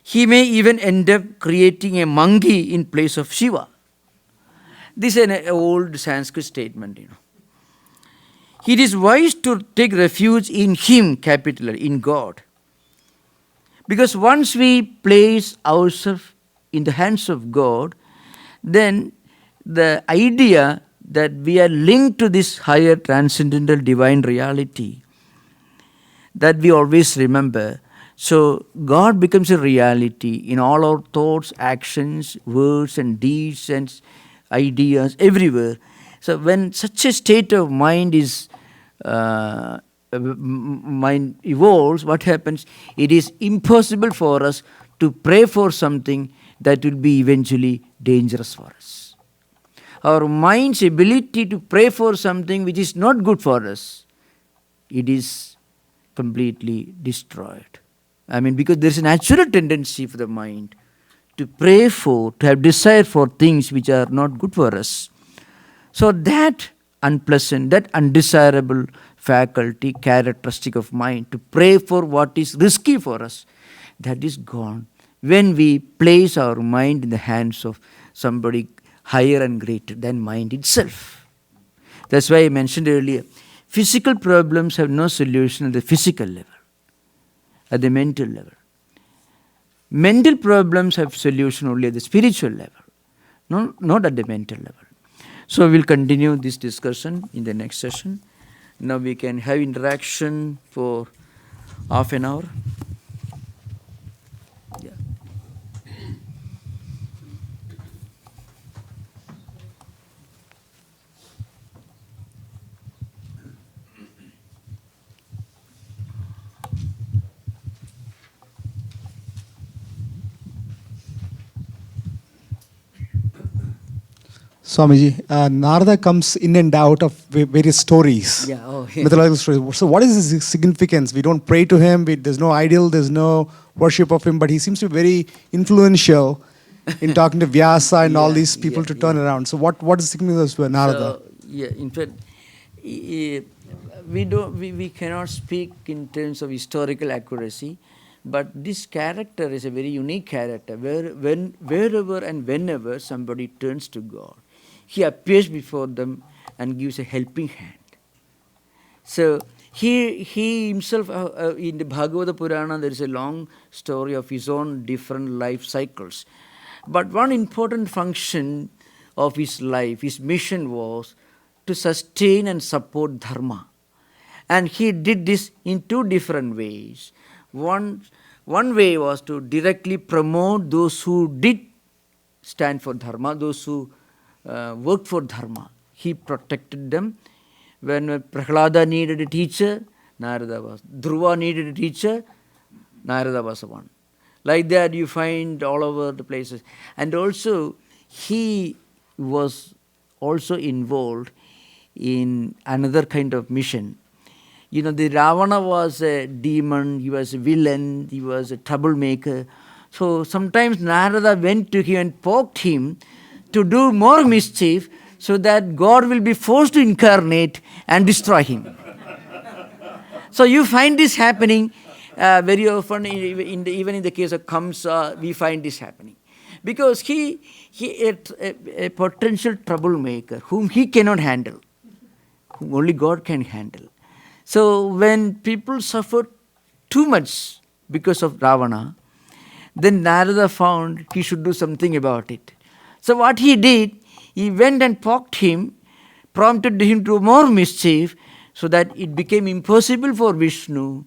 He may even end up creating a monkey in place of Shiva. This is an old Sanskrit statement, It is wise to take refuge in Him, capital, in God. Because once we place ourselves in the hands of God, then the idea that we are linked to this higher transcendental divine reality, that we always remember. So God becomes a reality in all our thoughts, actions, words and deeds and ideas, everywhere. So when such a state of mind is mind evolves, what happens? It is impossible for us to pray for something that will be eventually dangerous for us. Our mind's ability to pray for something which is not good for us, it is completely destroyed. I mean, because there is a natural tendency for the mind to pray for, to have desire for things which are not good for us. So that unpleasant, that undesirable faculty, characteristic of mind, to pray for what is risky for us, that is gone when we place our mind in the hands of somebody higher and greater than mind itself. That's why I mentioned earlier, physical problems have no solution at the physical level, at the mental level. Mental problems have solution only at the spiritual level, not at the mental level. So we'll continue this discussion in the next session. Now we can have interaction for half an hour. Yeah. Swamiji, Narada comes in and out of various stories, Yeah. mythological stories. So what is his significance? We don't pray to him, there's no idol, there's no worship of him, but he seems to be very influential in talking to Vyasa and all these people to turn around. So what is the significance of Narada? So, in fact, we cannot speak in terms of historical accuracy, but this character is a very unique character, wherever and whenever somebody turns to God, he appears before them and gives a helping hand. So he himself, in the Bhagavata Purana, there is a long story of his own different life cycles. But one important function of his life, his mission was to sustain and support dharma. And he did this in two different ways. One way was to directly promote those who did stand for dharma, those who worked for dharma. He protected them. When Prahlada needed a teacher, Narada was. Dhruva needed a teacher, Narada was the one. Like that you find all over the places. And also, he was also involved in another kind of mission. You know, the Ravana was a demon, he was a villain, he was a troublemaker. So sometimes Narada went to him and poked him to do more mischief so that God will be forced to incarnate and destroy him. So you find this happening very often, even in the case of Kamsa, we find this happening. Because he a potential troublemaker whom he cannot handle, whom only God can handle. So when people suffered too much because of Ravana, then Narada found he should do something about it. So what he did, he went and poked him, prompted him to more mischief, so that it became impossible for Vishnu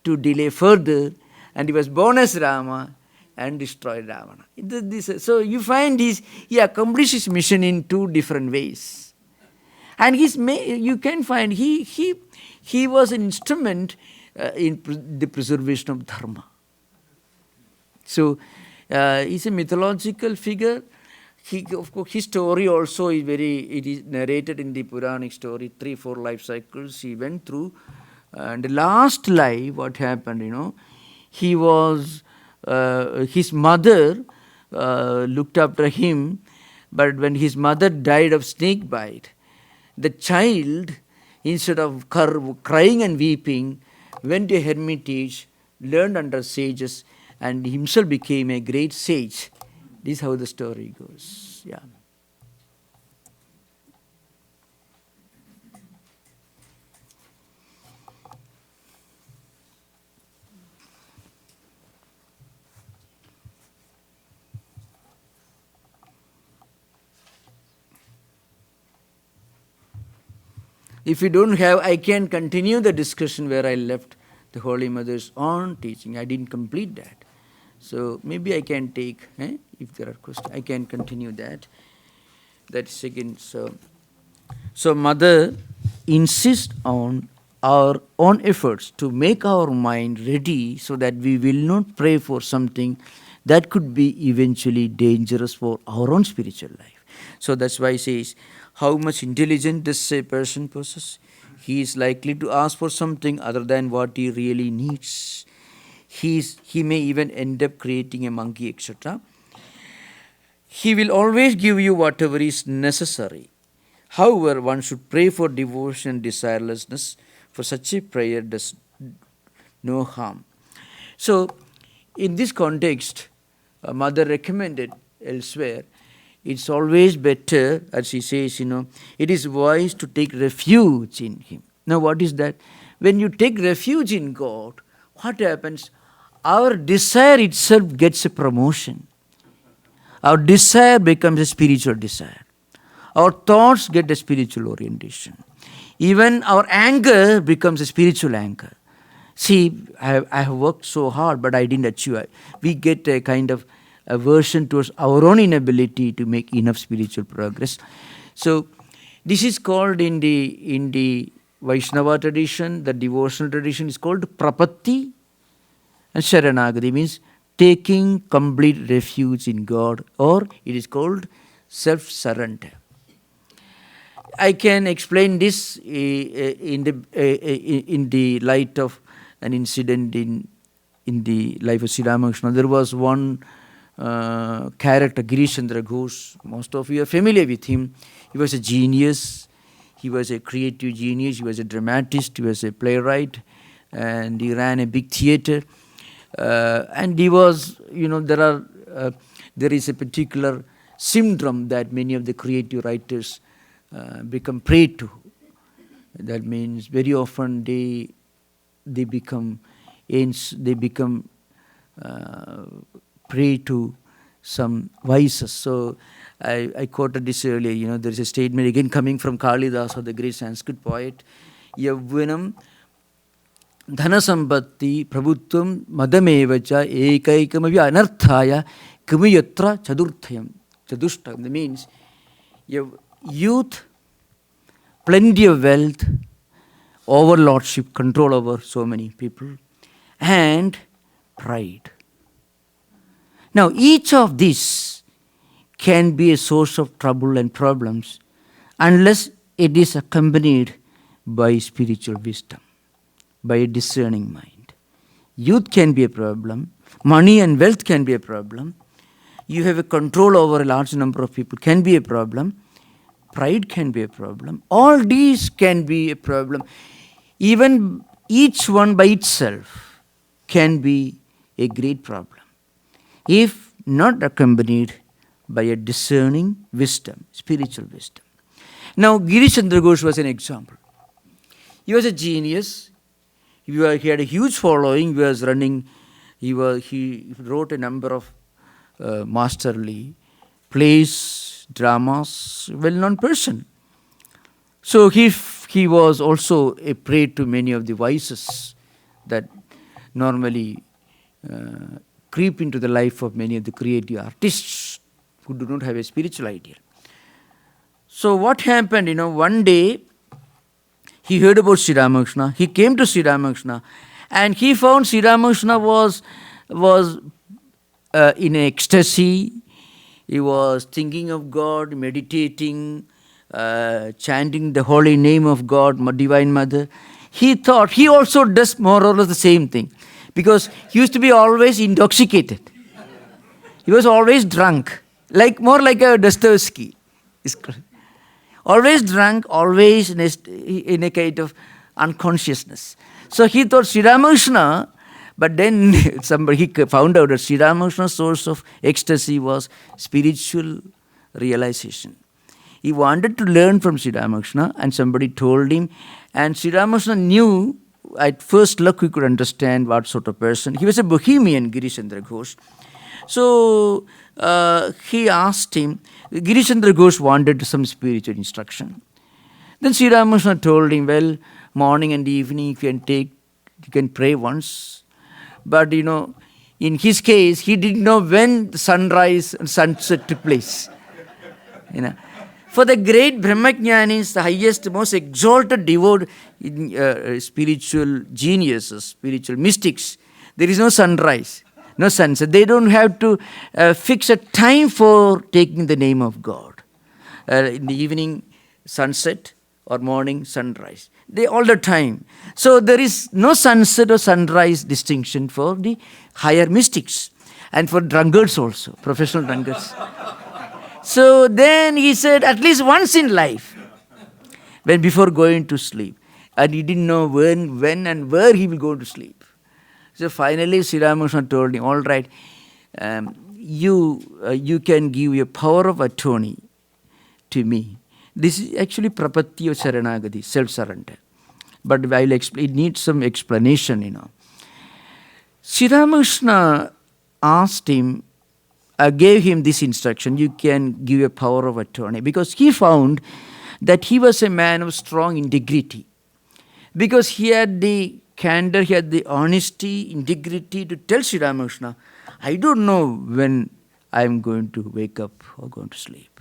to delay further, and he was born as Rama and destroyed Ravana. So you find he accomplished his mission in two different ways. And you can find he was an instrument in the preservation of dharma. So he's a mythological figure. Of course, his story also is it is narrated in the Puranic story, 3-4 life cycles he went through. And the last life, what happened, he was, his mother looked after him, but when his mother died of snake bite, the child, instead of crying and weeping, went to a hermitage, learned under sages, and himself became a great sage. This is how the story goes. Yeah. If you don't have, I can continue the discussion where I left the Holy Mother's own teaching. I didn't complete that. So maybe I can take, if there are questions, I can continue that. That's again, so Mother insists on our own efforts to make our mind ready so that we will not pray for something that could be eventually dangerous for our own spiritual life. So that's why he says, how much intelligence does a person possess? He is likely to ask for something other than what he really needs. He may even end up creating a monkey, etc. He will always give you whatever is necessary. However, one should pray for devotion and desirelessness, for such a prayer does no harm. So, in this context, Mother recommended elsewhere, it's always better, as she says, it is wise to take refuge in Him. Now, what is that? When you take refuge in God, what happens? Our desire itself gets a promotion. Our desire becomes a spiritual desire. Our thoughts get a spiritual orientation. Even our anger becomes a spiritual anger. See, I have worked so hard, but I didn't achieve. We get a kind of aversion towards our own inability to make enough spiritual progress. So, this is called in the Vaishnava tradition, the devotional tradition is called prapatti, and Sharanagati means taking complete refuge in God, or it is called self-surrender. I can explain this in the light of an incident in the life of Sri Ramakrishna. There was one character, Girish Chandra Ghosh. Most of you are familiar with him. He was a genius. He was a creative genius. He was a dramatist. He was a playwright. And he ran a big theater. And he was, there is a particular syndrome that many of the creative writers become prey to. That means very often they become prey to some vices. So I quoted this earlier. There is a statement again coming from Kalidasa, the great Sanskrit poet. Yavvanam dhanasambatti prabhutvam madamevacha ekaikamavi anarthaya kumiyatra chadusthayam. That means youth, plenty of wealth, overlordship, control over so many people, and pride. Now, each of these can be a source of trouble and problems unless it is accompanied by spiritual wisdom, by a discerning mind. Youth can be a problem, money and wealth can be a problem, you have a control over a large number of people can be a problem, pride can be a problem, all these can be a problem. Even each one by itself can be a great problem if not accompanied by a discerning wisdom, spiritual wisdom. Now, Girish Chandra Ghosh was an example. He was a genius. He had a huge following. He wrote a number of masterly plays, dramas, well-known person. So he was also a prey to many of the vices that normally creep into the life of many of the creative artists who do not have a spiritual ideal. So what happened, one day he heard about Sri Ramakrishna. He came to Sri Ramakrishna and he found Sri Ramakrishna was in ecstasy. He was thinking of God, meditating, chanting the holy name of God, Divine Mother. He thought he also does more or less the same thing because he used to be always intoxicated. He was always drunk, more like a Dostoevsky. Always drunk, always in a kind of unconsciousness. So he thought Sri Ramakrishna, but then he found out that Sri Ramakrishna's source of ecstasy was spiritual realization. He wanted to learn from Sri Ramakrishna and somebody told him, and Sri Ramakrishna knew, at first look we could understand what sort of person. He was a bohemian, Girish Chandra Ghosh. So he asked him, Girish Chandra Ghosh wanted some spiritual instruction. Then Sri Ramakrishna told him, well, morning and evening you can pray once. But in his case, he didn't know when the sunrise and sunset took place. For the great Brahmajnanis, the highest, most exalted devout spiritual geniuses, spiritual mystics, there is no sunrise, no sunset. They don't have to fix a time for taking the name of God. In the evening, sunset, or morning, sunrise. They all the time. So there is no sunset or sunrise distinction for the higher mystics and for drunkards also, professional drunkards. So then he said, at least once in life, when before going to sleep, and he didn't know when and where he will go to sleep. So finally, Sri Ramakrishna told him, all right, you can give your power of attorney to me. This is actually prapatti or saranagati, self-surrender. But I will explain, it needs some explanation, Sri Ramakrishna asked him, gave him this instruction, you can give a power of attorney, because he found that he was a man of strong integrity. Because he had the candor, he had the honesty, integrity to tell Sri Ramakrishna, I don't know when I am going to wake up or going to sleep.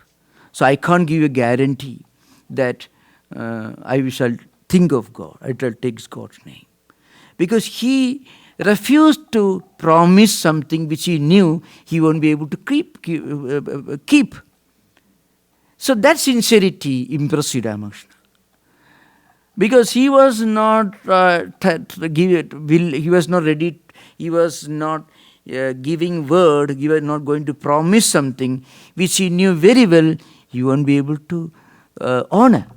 So I can't give you a guarantee that I shall think of God, I shall take God's name. Because he refused to promise something which he knew he won't be able to keep. So that sincerity impressed Sri Ramakrishna. Because he was not he was not ready, he was not giving word, he was not going to promise something which he knew very well he won't be able to honor,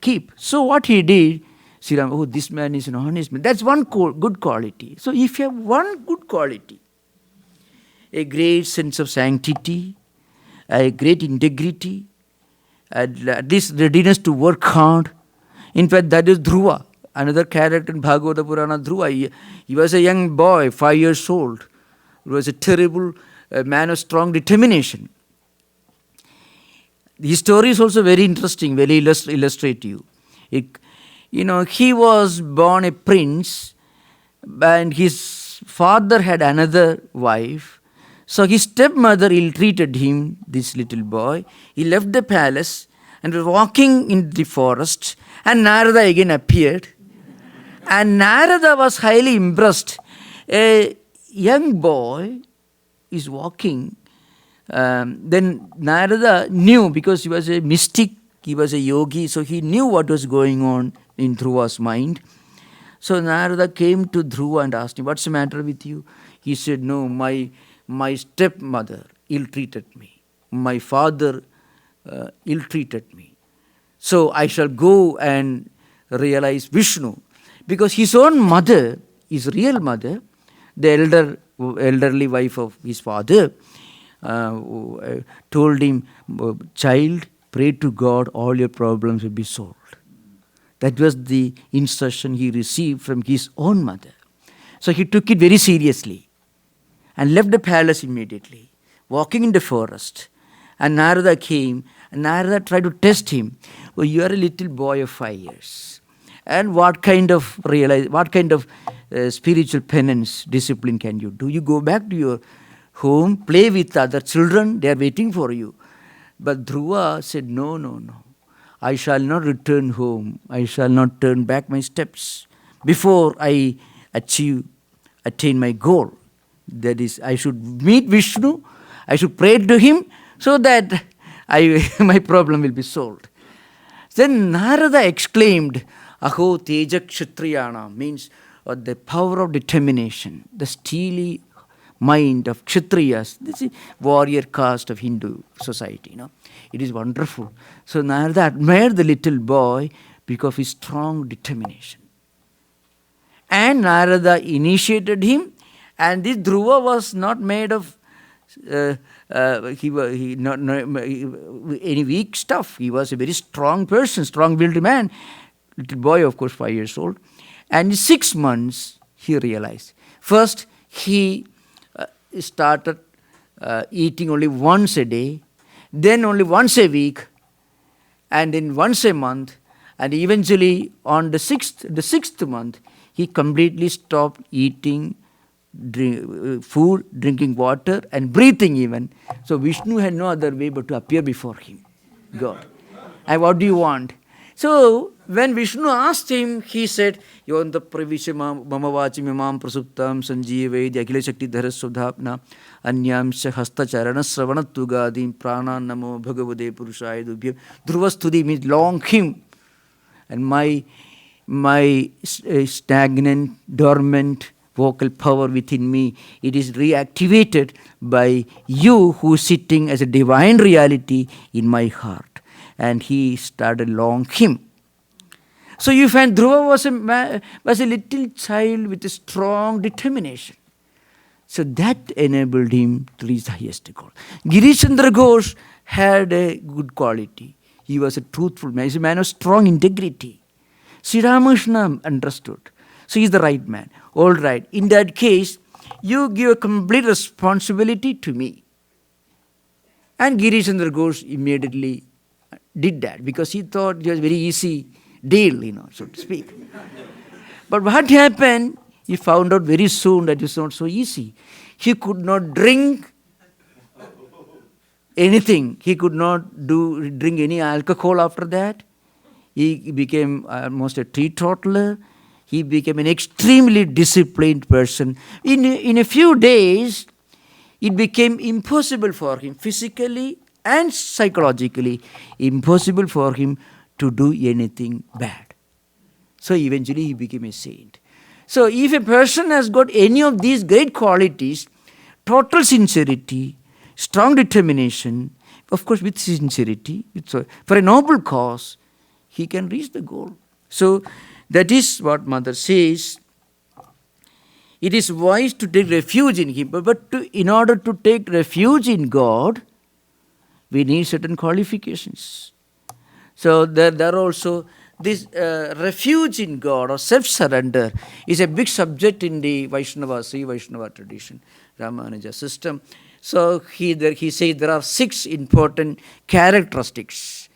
keep. So what he did, Sri Ram, oh, this man is an honest man. That's one good quality. So if you have one good quality, a great sense of sanctity, a great integrity, this readiness to work hard. In fact, that is Dhruva, another character in Bhagavata Purana, Dhruva. He was a young boy, 5 years old. He was a terrible man of strong determination. His story is also very interesting, very illustrative. He was born a prince, and his father had another wife. So his stepmother ill-treated him, this little boy. He left the palace and was walking in the forest, and Narada again appeared. And Narada was highly impressed. A young boy is walking. Then Narada knew, because he was a mystic, he was a yogi, so he knew what was going on in Dhruva's mind. So Narada came to Dhruva and asked him, what's the matter with you? He said, no, my stepmother ill-treated me. My father ill-treated me. So I shall go and realize Vishnu. Because his own mother, his real mother, the elderly wife of his father, told him, child, pray to God, all your problems will be solved. That was the instruction he received from his own mother. So he took it very seriously and left the palace immediately, walking in the forest. And Narada came, and Narada tried to test him. Oh, you are a little boy of 5 years. And what kind of spiritual penance, discipline can you do? You go back to your home, play with other children, they are waiting for you. But Dhruva said, no. I shall not return home. I shall not turn back my steps before I attain my goal. That is, I should meet Vishnu, I should pray to him so that my problem will be solved. Then Narada exclaimed, Aho Teja Kshatriyana, means the power of determination, the steely mind of Kshatriyas. This is warrior caste of Hindu society. It is wonderful. So Narada admired the little boy because of his strong determination. And Narada initiated him, and this Dhruva was not made of not any weak stuff. He was a very strong person, strong-willed man. Little boy, of course, 5 years old. And in 6 months, he realized. First, he started eating only once a day, then only once a week, and then once a month, and eventually on the sixth month, he completely stopped eating food, drinking water, and breathing even. So Vishnu had no other way but to appear before him. God. And what do you want? So, when Vishnu asked him, he said, Yonta pravisha mamavachi mimam prasuptam sanjeevedi akhila shakti dharasvadhapna anyam sha hasta charana sravanatugadim prana namo bhagavade purushaya dubhyam. Dhruvastudi means long hymn. And my stagnant, dormant vocal power within me, it is reactivated by you who is sitting as a divine reality in my heart. And he started long hymn. So you find Dhruva was a little child with a strong determination. So that enabled him to reach the highest goal. Girish Chandra Ghosh had a good quality. He was a truthful man. He was a man of strong integrity. Sri Ramakrishna understood. So he's the right man. All right. In that case, you give a complete responsibility to me. And Girish Chandra Ghosh immediately did that because he thought it was a very easy deal, so to speak. But what happened, he found out very soon that it's not so easy. He could not drink anything. He could not drink any alcohol after that. He became almost a teetotaler. He became an extremely disciplined person. In a few days, it became impossible for him, physically and psychologically, impossible for him to do anything bad. So eventually he became a saint. So if a person has got any of these great qualities, total sincerity, strong determination, of course with sincerity, for a noble cause, he can reach the goal. So that is what Mother says. It is wise to take refuge in Him. But in order to take refuge in God, we need certain qualifications. So there are also this refuge in God or self-surrender is a big subject in the Vaishnava, Sri Vaishnava tradition, Ramanuja system. So he says there are 6 important characteristics.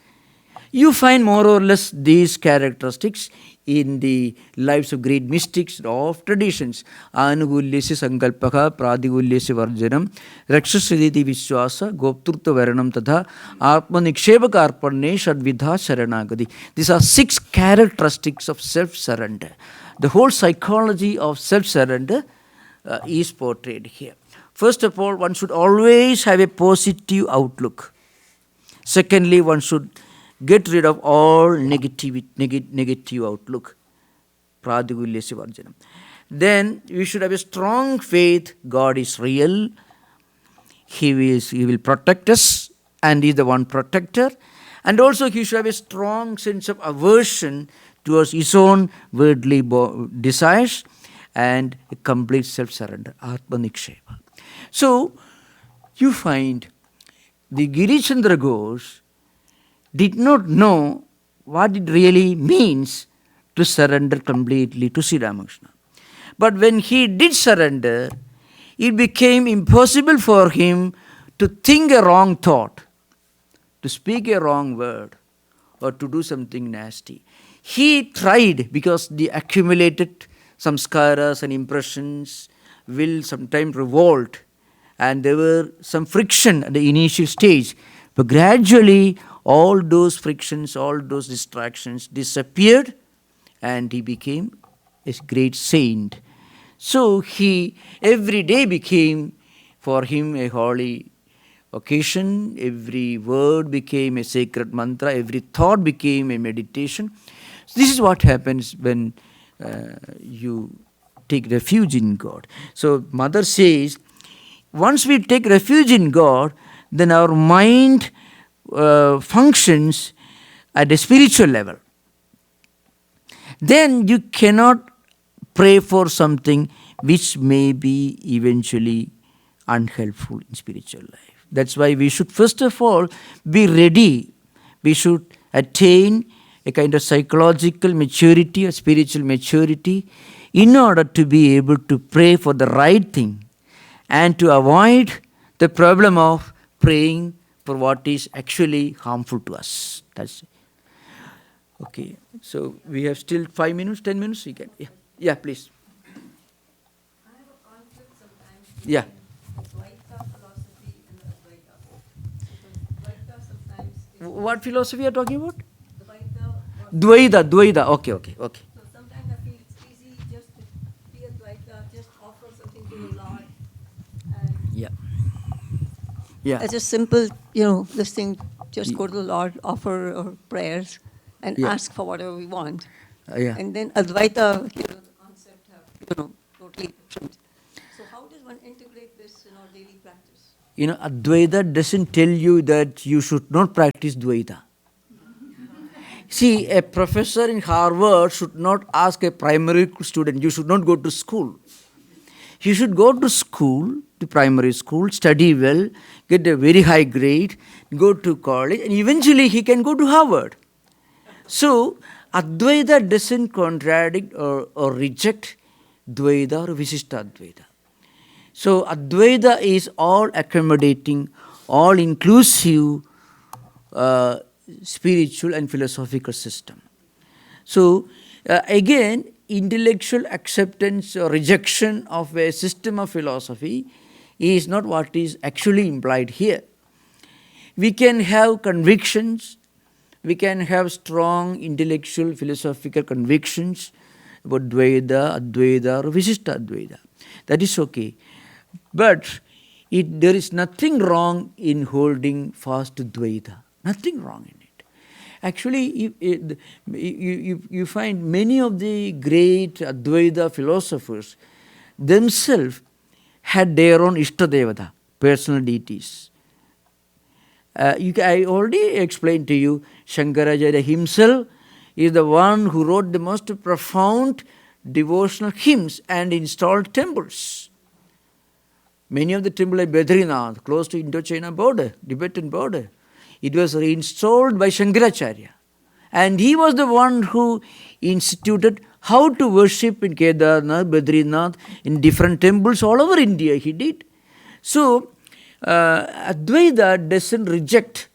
You find more or less these characteristics in the lives of great mystics of traditions. Anugulyasya sankalpaka pradigulyasya varjanam rakshasriditi vishwasa gopturta varanam tadha atma nikshepaka shadvidha sharanagadi. These are 6 characteristics of self-surrender. The whole psychology of self-surrender is portrayed here. First of all, one should always have a positive outlook. Secondly, one should get rid of all negative outlook. Pradigulyasya varjanam. Then we should have a strong faith. God is real. He will protect us, and He is the one protector. And also he should have a strong sense of aversion towards his own worldly desires and a complete self-surrender. Atma Nikshepa. So you find the Girish Chandra Ghosh did not know what it really means to surrender completely to Sri Ramakrishna. But when he did surrender, it became impossible for him to think a wrong thought, to speak a wrong word, or to do something nasty. He tried because the accumulated samskaras and impressions will sometimes revolt, and there were some friction at the initial stage. But gradually, all those frictions, all those distractions disappeared, and he became a great saint. So every day became for him a holy occasion, every word became a sacred mantra, every thought became a meditation. So this is what happens when you take refuge in God. So Mother says, once we take refuge in God, then our mind functions at a spiritual level. Then you cannot pray for something which may be eventually unhelpful in spiritual life. That's why we should first of all be ready. We should attain a kind of psychological maturity or spiritual maturity in order to be able to pray for the right thing and to avoid the problem of praying for what is actually harmful to us. That's it. Okay, so we have still 5 minutes, 10 minutes. You can, yeah, please. I have a conflict sometimes Yeah. between Advaita philosophy and the Advaita. Because Advaita sometimes is What philosophy are you talking about? Dvaita or Dvaita. Okay. So sometimes I feel it's easy just to be a Dvaita, just offer something to the Lord. And Yeah. Yeah. as a simple, this thing, just go to the Lord, offer our prayers, and Yeah. ask for whatever we want. Yeah. And then Advaita, the concept have, totally different. So how does one integrate this in our daily practice? Advaita doesn't tell you that you should not practice Dvaita. See, a professor in Harvard should not ask a primary student, you should not go to school. He should go to school, to primary school, study well, get a very high grade, go to college, and eventually he can go to Harvard. So, Advaita doesn't contradict or reject Dvaita or Visishta Advaita. So, Advaita is all accommodating, all inclusive spiritual and philosophical system. So, again, intellectual acceptance or rejection of a system of philosophy is not what is actually implied here. We can have convictions, we can have strong intellectual philosophical convictions about Dvaita, Advaita or Visishta Advaita. That is okay. But there is nothing wrong in holding fast to Dvaita. Nothing wrong in it. Actually, you find many of the great Advaita philosophers themselves had their own Ishtadevata, personal deities. I already explained to you, Shankaracharya himself is the one who wrote the most profound devotional hymns and installed temples. Many of the temples like Badrinath, close to Indochina border, Tibetan border, it was reinstalled by Shankaracharya. And he was the one who instituted how to worship in Kedarnath, Badrinath, in different temples all over India, he did. So, Advaita doesn't reject,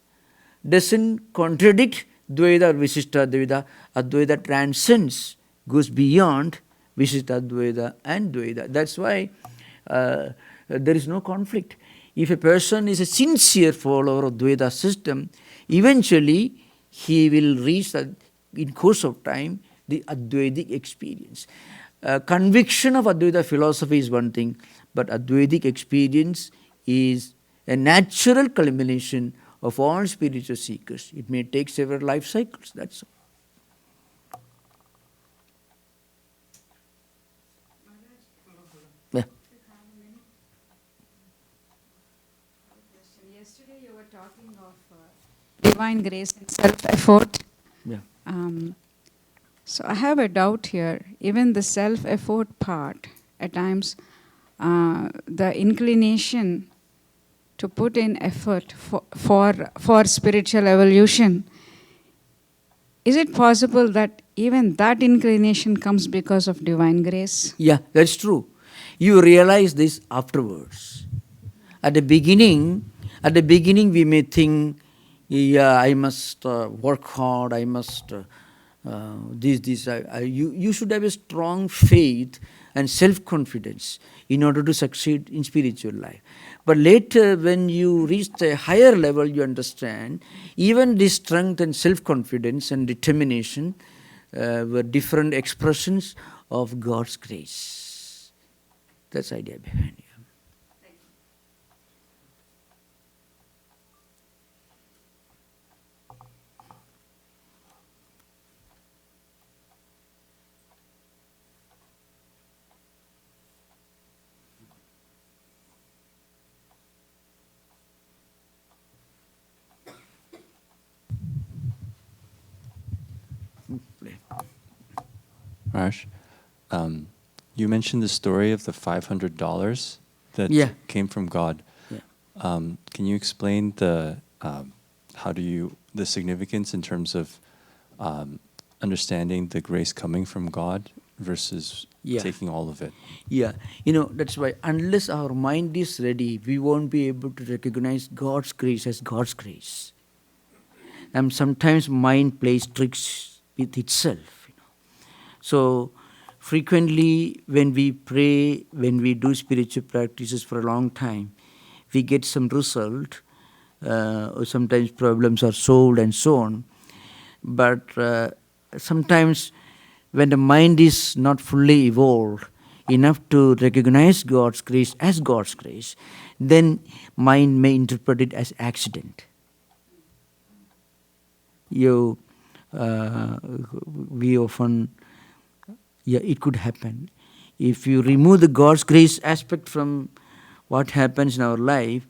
doesn't contradict Dvaita or Visishta Advaita. Advaita transcends, goes beyond Visishta Advaita and Dvaita. That's why there is no conflict. If a person is a sincere follower of Dvaita system, eventually he will reach, in course of time, the Advaitic experience. Conviction of Advaita philosophy is one thing, but Advaitic experience is a natural culmination of all spiritual seekers. It may take several life cycles, that's all. Yeah. Yesterday you were talking of divine grace and self-effort. Yeah. So I have a doubt here. Even the self-effort part, at times, the inclination to put in effort for spiritual evolution, is it possible that even that inclination comes because of divine grace? Yeah, that's true. You realize this afterwards. At the beginning we may think, yeah, I must work hard, I must you should have a strong faith and self-confidence in order to succeed in spiritual life. But later, when you reach a higher level, you understand even this strength and self-confidence and determination were different expressions of God's grace. That's the idea behind it. Raj, you mentioned the story of the $500 that came from God. Yeah. Can you explain the significance in terms of understanding the grace coming from God versus taking all of it? Yeah, that's why unless our mind is ready, we won't be able to recognize God's grace as God's grace. And sometimes mind plays tricks with itself. So, frequently when we pray, when we do spiritual practices for a long time, we get some result, sometimes problems are solved and so on. But sometimes when the mind is not fully evolved enough to recognize God's grace as God's grace, then mind may interpret it as accident. We often, it could happen. If you remove the God's grace aspect from what happens in our life,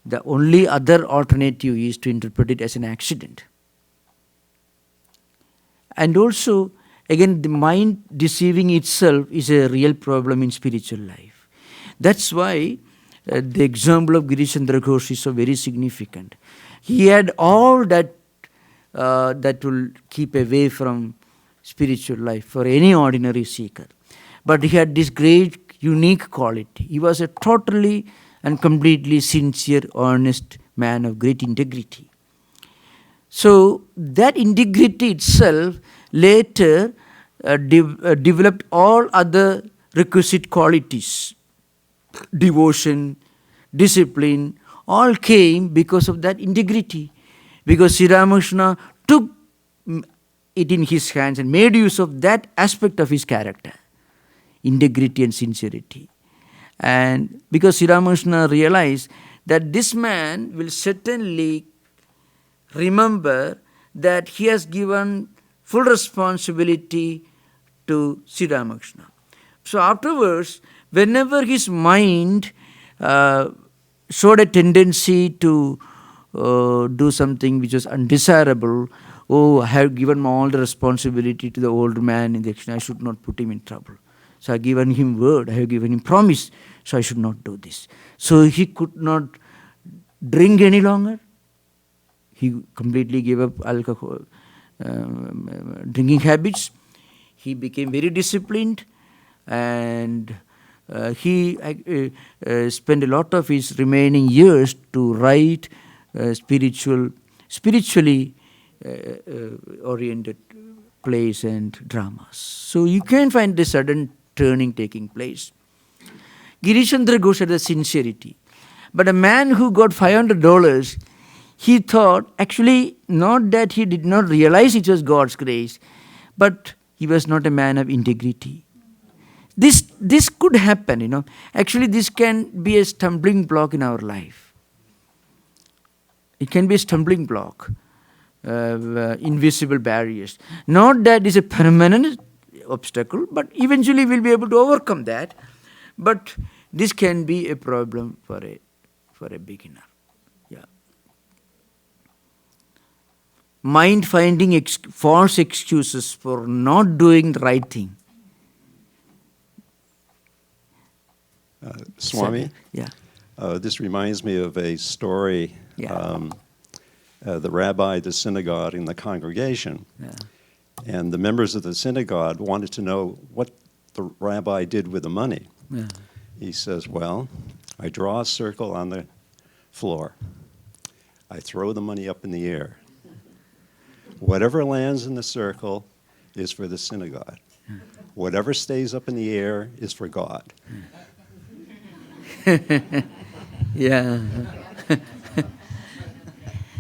the only other alternative is to interpret it as an accident. And also, again, the mind deceiving itself is a real problem in spiritual life. That's why the example of Girichandra Ghosh is so very significant. He had all that that will keep away from spiritual life for any ordinary seeker. But he had this great, unique quality. He was a totally and completely sincere, honest man of great integrity. So that integrity itself later developed all other requisite qualities. Devotion, discipline, all came because of that integrity. Because Sri Ramakrishna took it in his hands and made use of that aspect of his character, integrity and sincerity. And because Sri Ramakrishna realized that this man will certainly remember that he has given full responsibility to Sri Ramakrishna. So afterwards, whenever his mind showed a tendency to do something which was undesirable, I have given all the responsibility to the old man in the action, I should not put him in trouble. So I have given him word, I have given him promise, so I should not do this. So he could not drink any longer. He completely gave up alcohol, drinking habits. He became very disciplined, and he spent a lot of his remaining years to write spiritually oriented plays and dramas. So you can find this sudden turning taking place. Girichandra Ghosh had the sincerity. But a man who got $500, he thought, actually, not that he did not realize it was God's grace, but he was not a man of integrity. This could happen, Actually, this can be a stumbling block in our life. It can be a stumbling block, invisible barriers. Not that it's a permanent obstacle, but eventually we'll be able to overcome that. But this can be a problem for a beginner. Yeah. Mind finding false excuses for not doing the right thing. Swami? Yeah. This reminds me of a story. Yeah. The rabbi, the synagogue, and the congregation. Yeah. And the members of the synagogue wanted to know what the rabbi did with the money. Yeah. He says, well, I draw a circle on the floor. I throw the money up in the air. Whatever lands in the circle is for the synagogue. Whatever stays up in the air is for God. Yeah.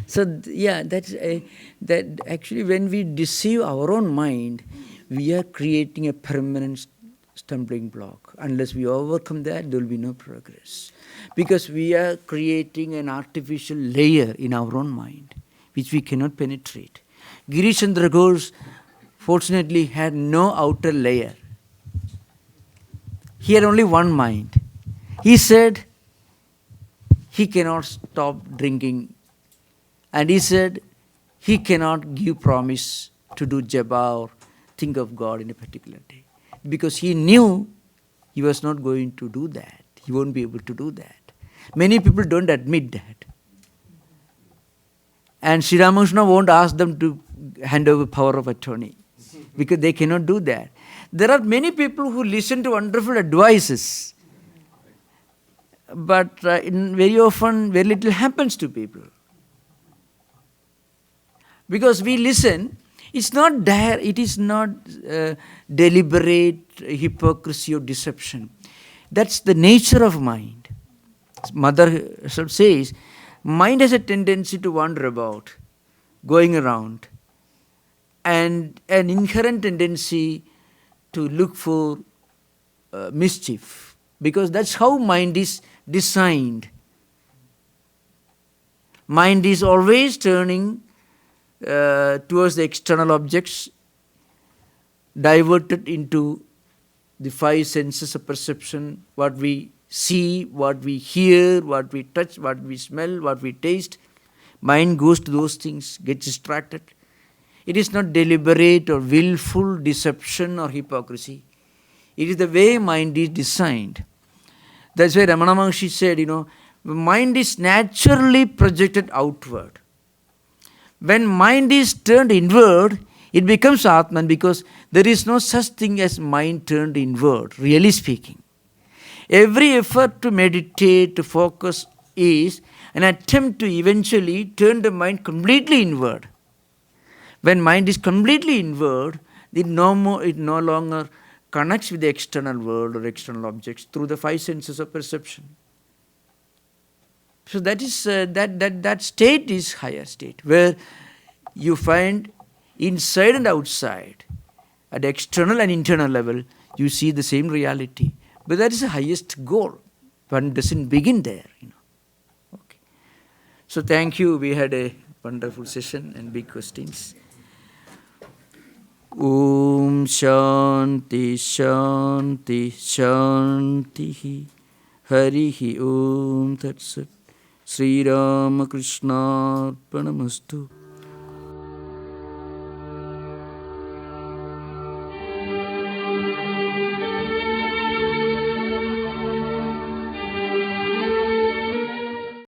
So that actually when we deceive our own mind, we are creating a permanent stumbling block. Unless we overcome that, there will be no progress. Because we are creating an artificial layer in our own mind, which we cannot penetrate. Girichandra Ghosh fortunately had no outer layer. He had only one mind. He said he cannot stop drinking. And he said he cannot give promise to do japa or think of God in a particular day. Because he knew he was not going to do that. He won't be able to do that. Many people don't admit that. And Sri Ramakrishna won't ask them to hand over power of attorney. Because they cannot do that. There are many people who listen to wonderful advices. But very often, very little happens to people. Because we listen, it's not dire, it is not deliberate hypocrisy or deception. That's the nature of mind. Mother herself says mind has a tendency to wander about, going around, and an inherent tendency to look for mischief, because that's how mind is designed. Mind is always turning towards the external objects, diverted into the five senses of perception, what we see, what we hear, what we touch, what we smell, what we taste. Mind goes to those things, gets distracted. It is not deliberate or willful deception or hypocrisy. It is the way mind is designed. That's why Ramana Maharshi said, mind is naturally projected outward. When mind is turned inward, it becomes Atman, because there is no such thing as mind turned inward, really speaking. Every effort to meditate, to focus, is an attempt to eventually turn the mind completely inward. When mind is completely inward, it no longer connects with the external world or external objects through the five senses of perception. So that is that state is higher state, where you find inside and outside, at external and internal level, you see the same reality. But that is the highest goal. One doesn't begin there. Okay. So thank you. We had a wonderful session and big questions. Om Shanti Shanti Shanti Harihi Om Tat Sat Sri Ramakrishna Arpanamastu.